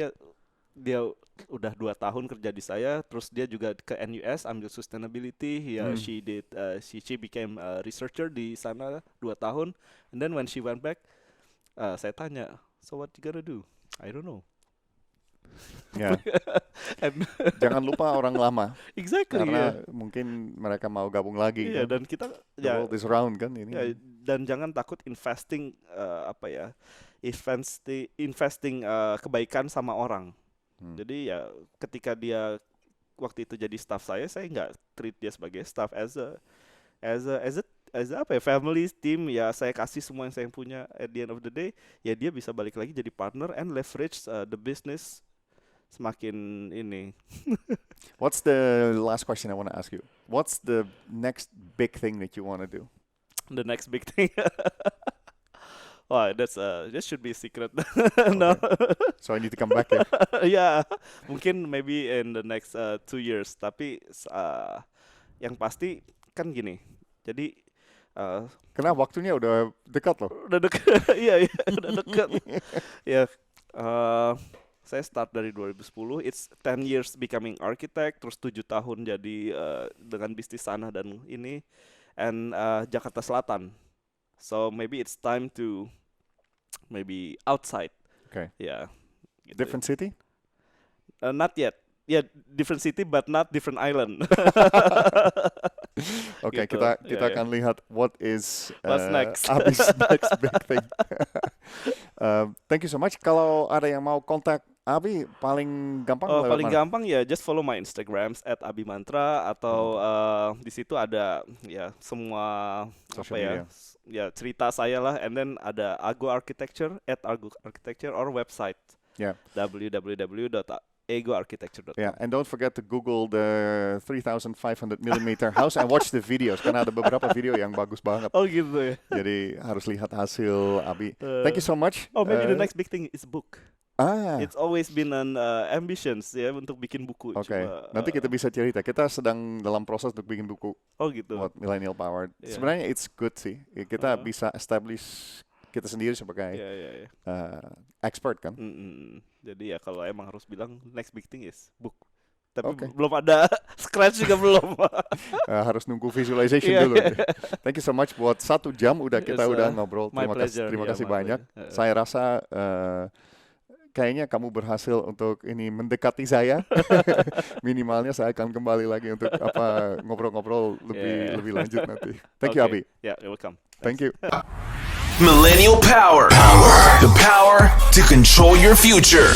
dia udah 2 tahun kerja di saya, terus dia juga ke NUS ambil sustainability. She became a researcher di sana 2 tahun. And then when she went back, saya tanya, so what you gonna do? I don't know. Jangan lupa orang lama. Exactly. Karena mungkin mereka mau gabung lagi. Kan? Dan kita the world is round kan ini. Dan jangan takut investing investing kebaikan sama orang. Jadi ya ketika dia waktu itu jadi staff saya nggak treat dia sebagai staff as as apa ya, family, team, ya saya kasih semua yang saya punya. At the end of the day, ya dia bisa balik lagi jadi partner and leverage the business semakin ini. What's the last question I want to ask you? What's the next big thing that you want to do? The next big thing. Wah, that should be a secret. No. So I need to come back ya. Yeah, mungkin maybe in the next 2 years. Tapi yang pasti kan gini. Jadi karena waktunya udah dekat loh. Udah dekat. Iya, udah dekat. Ya, saya start dari 2010. It's 10 years becoming architect, terus 7 tahun jadi dengan bisnis sana dan ini, and Jakarta Selatan. So maybe it's time to maybe outside. Okay. Yeah. Gitu. Different city? Not yet. Yeah, different city but not different island. Oke, gitu. kita akan lihat what's next. Abi's next big thing. Thank you so much. Kalau ada yang mau kontak Abi, paling gampang paling gampang ya just follow my Instagrams @abimantra atau di situ ada ya semua social apa media. Ya cerita saya lah, and then ada Ago Architecture @agoarchitecture or website www.agoarchitecture.com. Yeah, and don't forget to Google the 3,500 millimeter house and watch the videos karena ada beberapa video yang bagus banget. Oh gitu ya. Jadi harus lihat hasil Abi. Thank you so much. Oh, maybe the next big thing is book. It's always been an ambitions ya untuk bikin buku. Oke, nanti kita bisa cerita. Kita sedang dalam proses untuk bikin buku. Oh gitu. Buat Millennial Power. Yeah. Sebenarnya it's good sih. Kita bisa establish kita sendiri sebagai expert kan. Jadi ya kalau emang harus bilang next big thing is book. Tapi belum ada scratch juga belum. Harus nunggu visualization dulu. Thank you so much buat 1 jam kita udah ngobrol. Terima kasih banyak. Saya rasa kayaknya kamu berhasil untuk ini mendekati saya. Minimalnya saya akan kembali lagi untuk ngobrol-ngobrol lebih lanjut nanti. Thank you, Abi. Yeah, you're welcome. Thank you. Millennial Power. The power to control your future.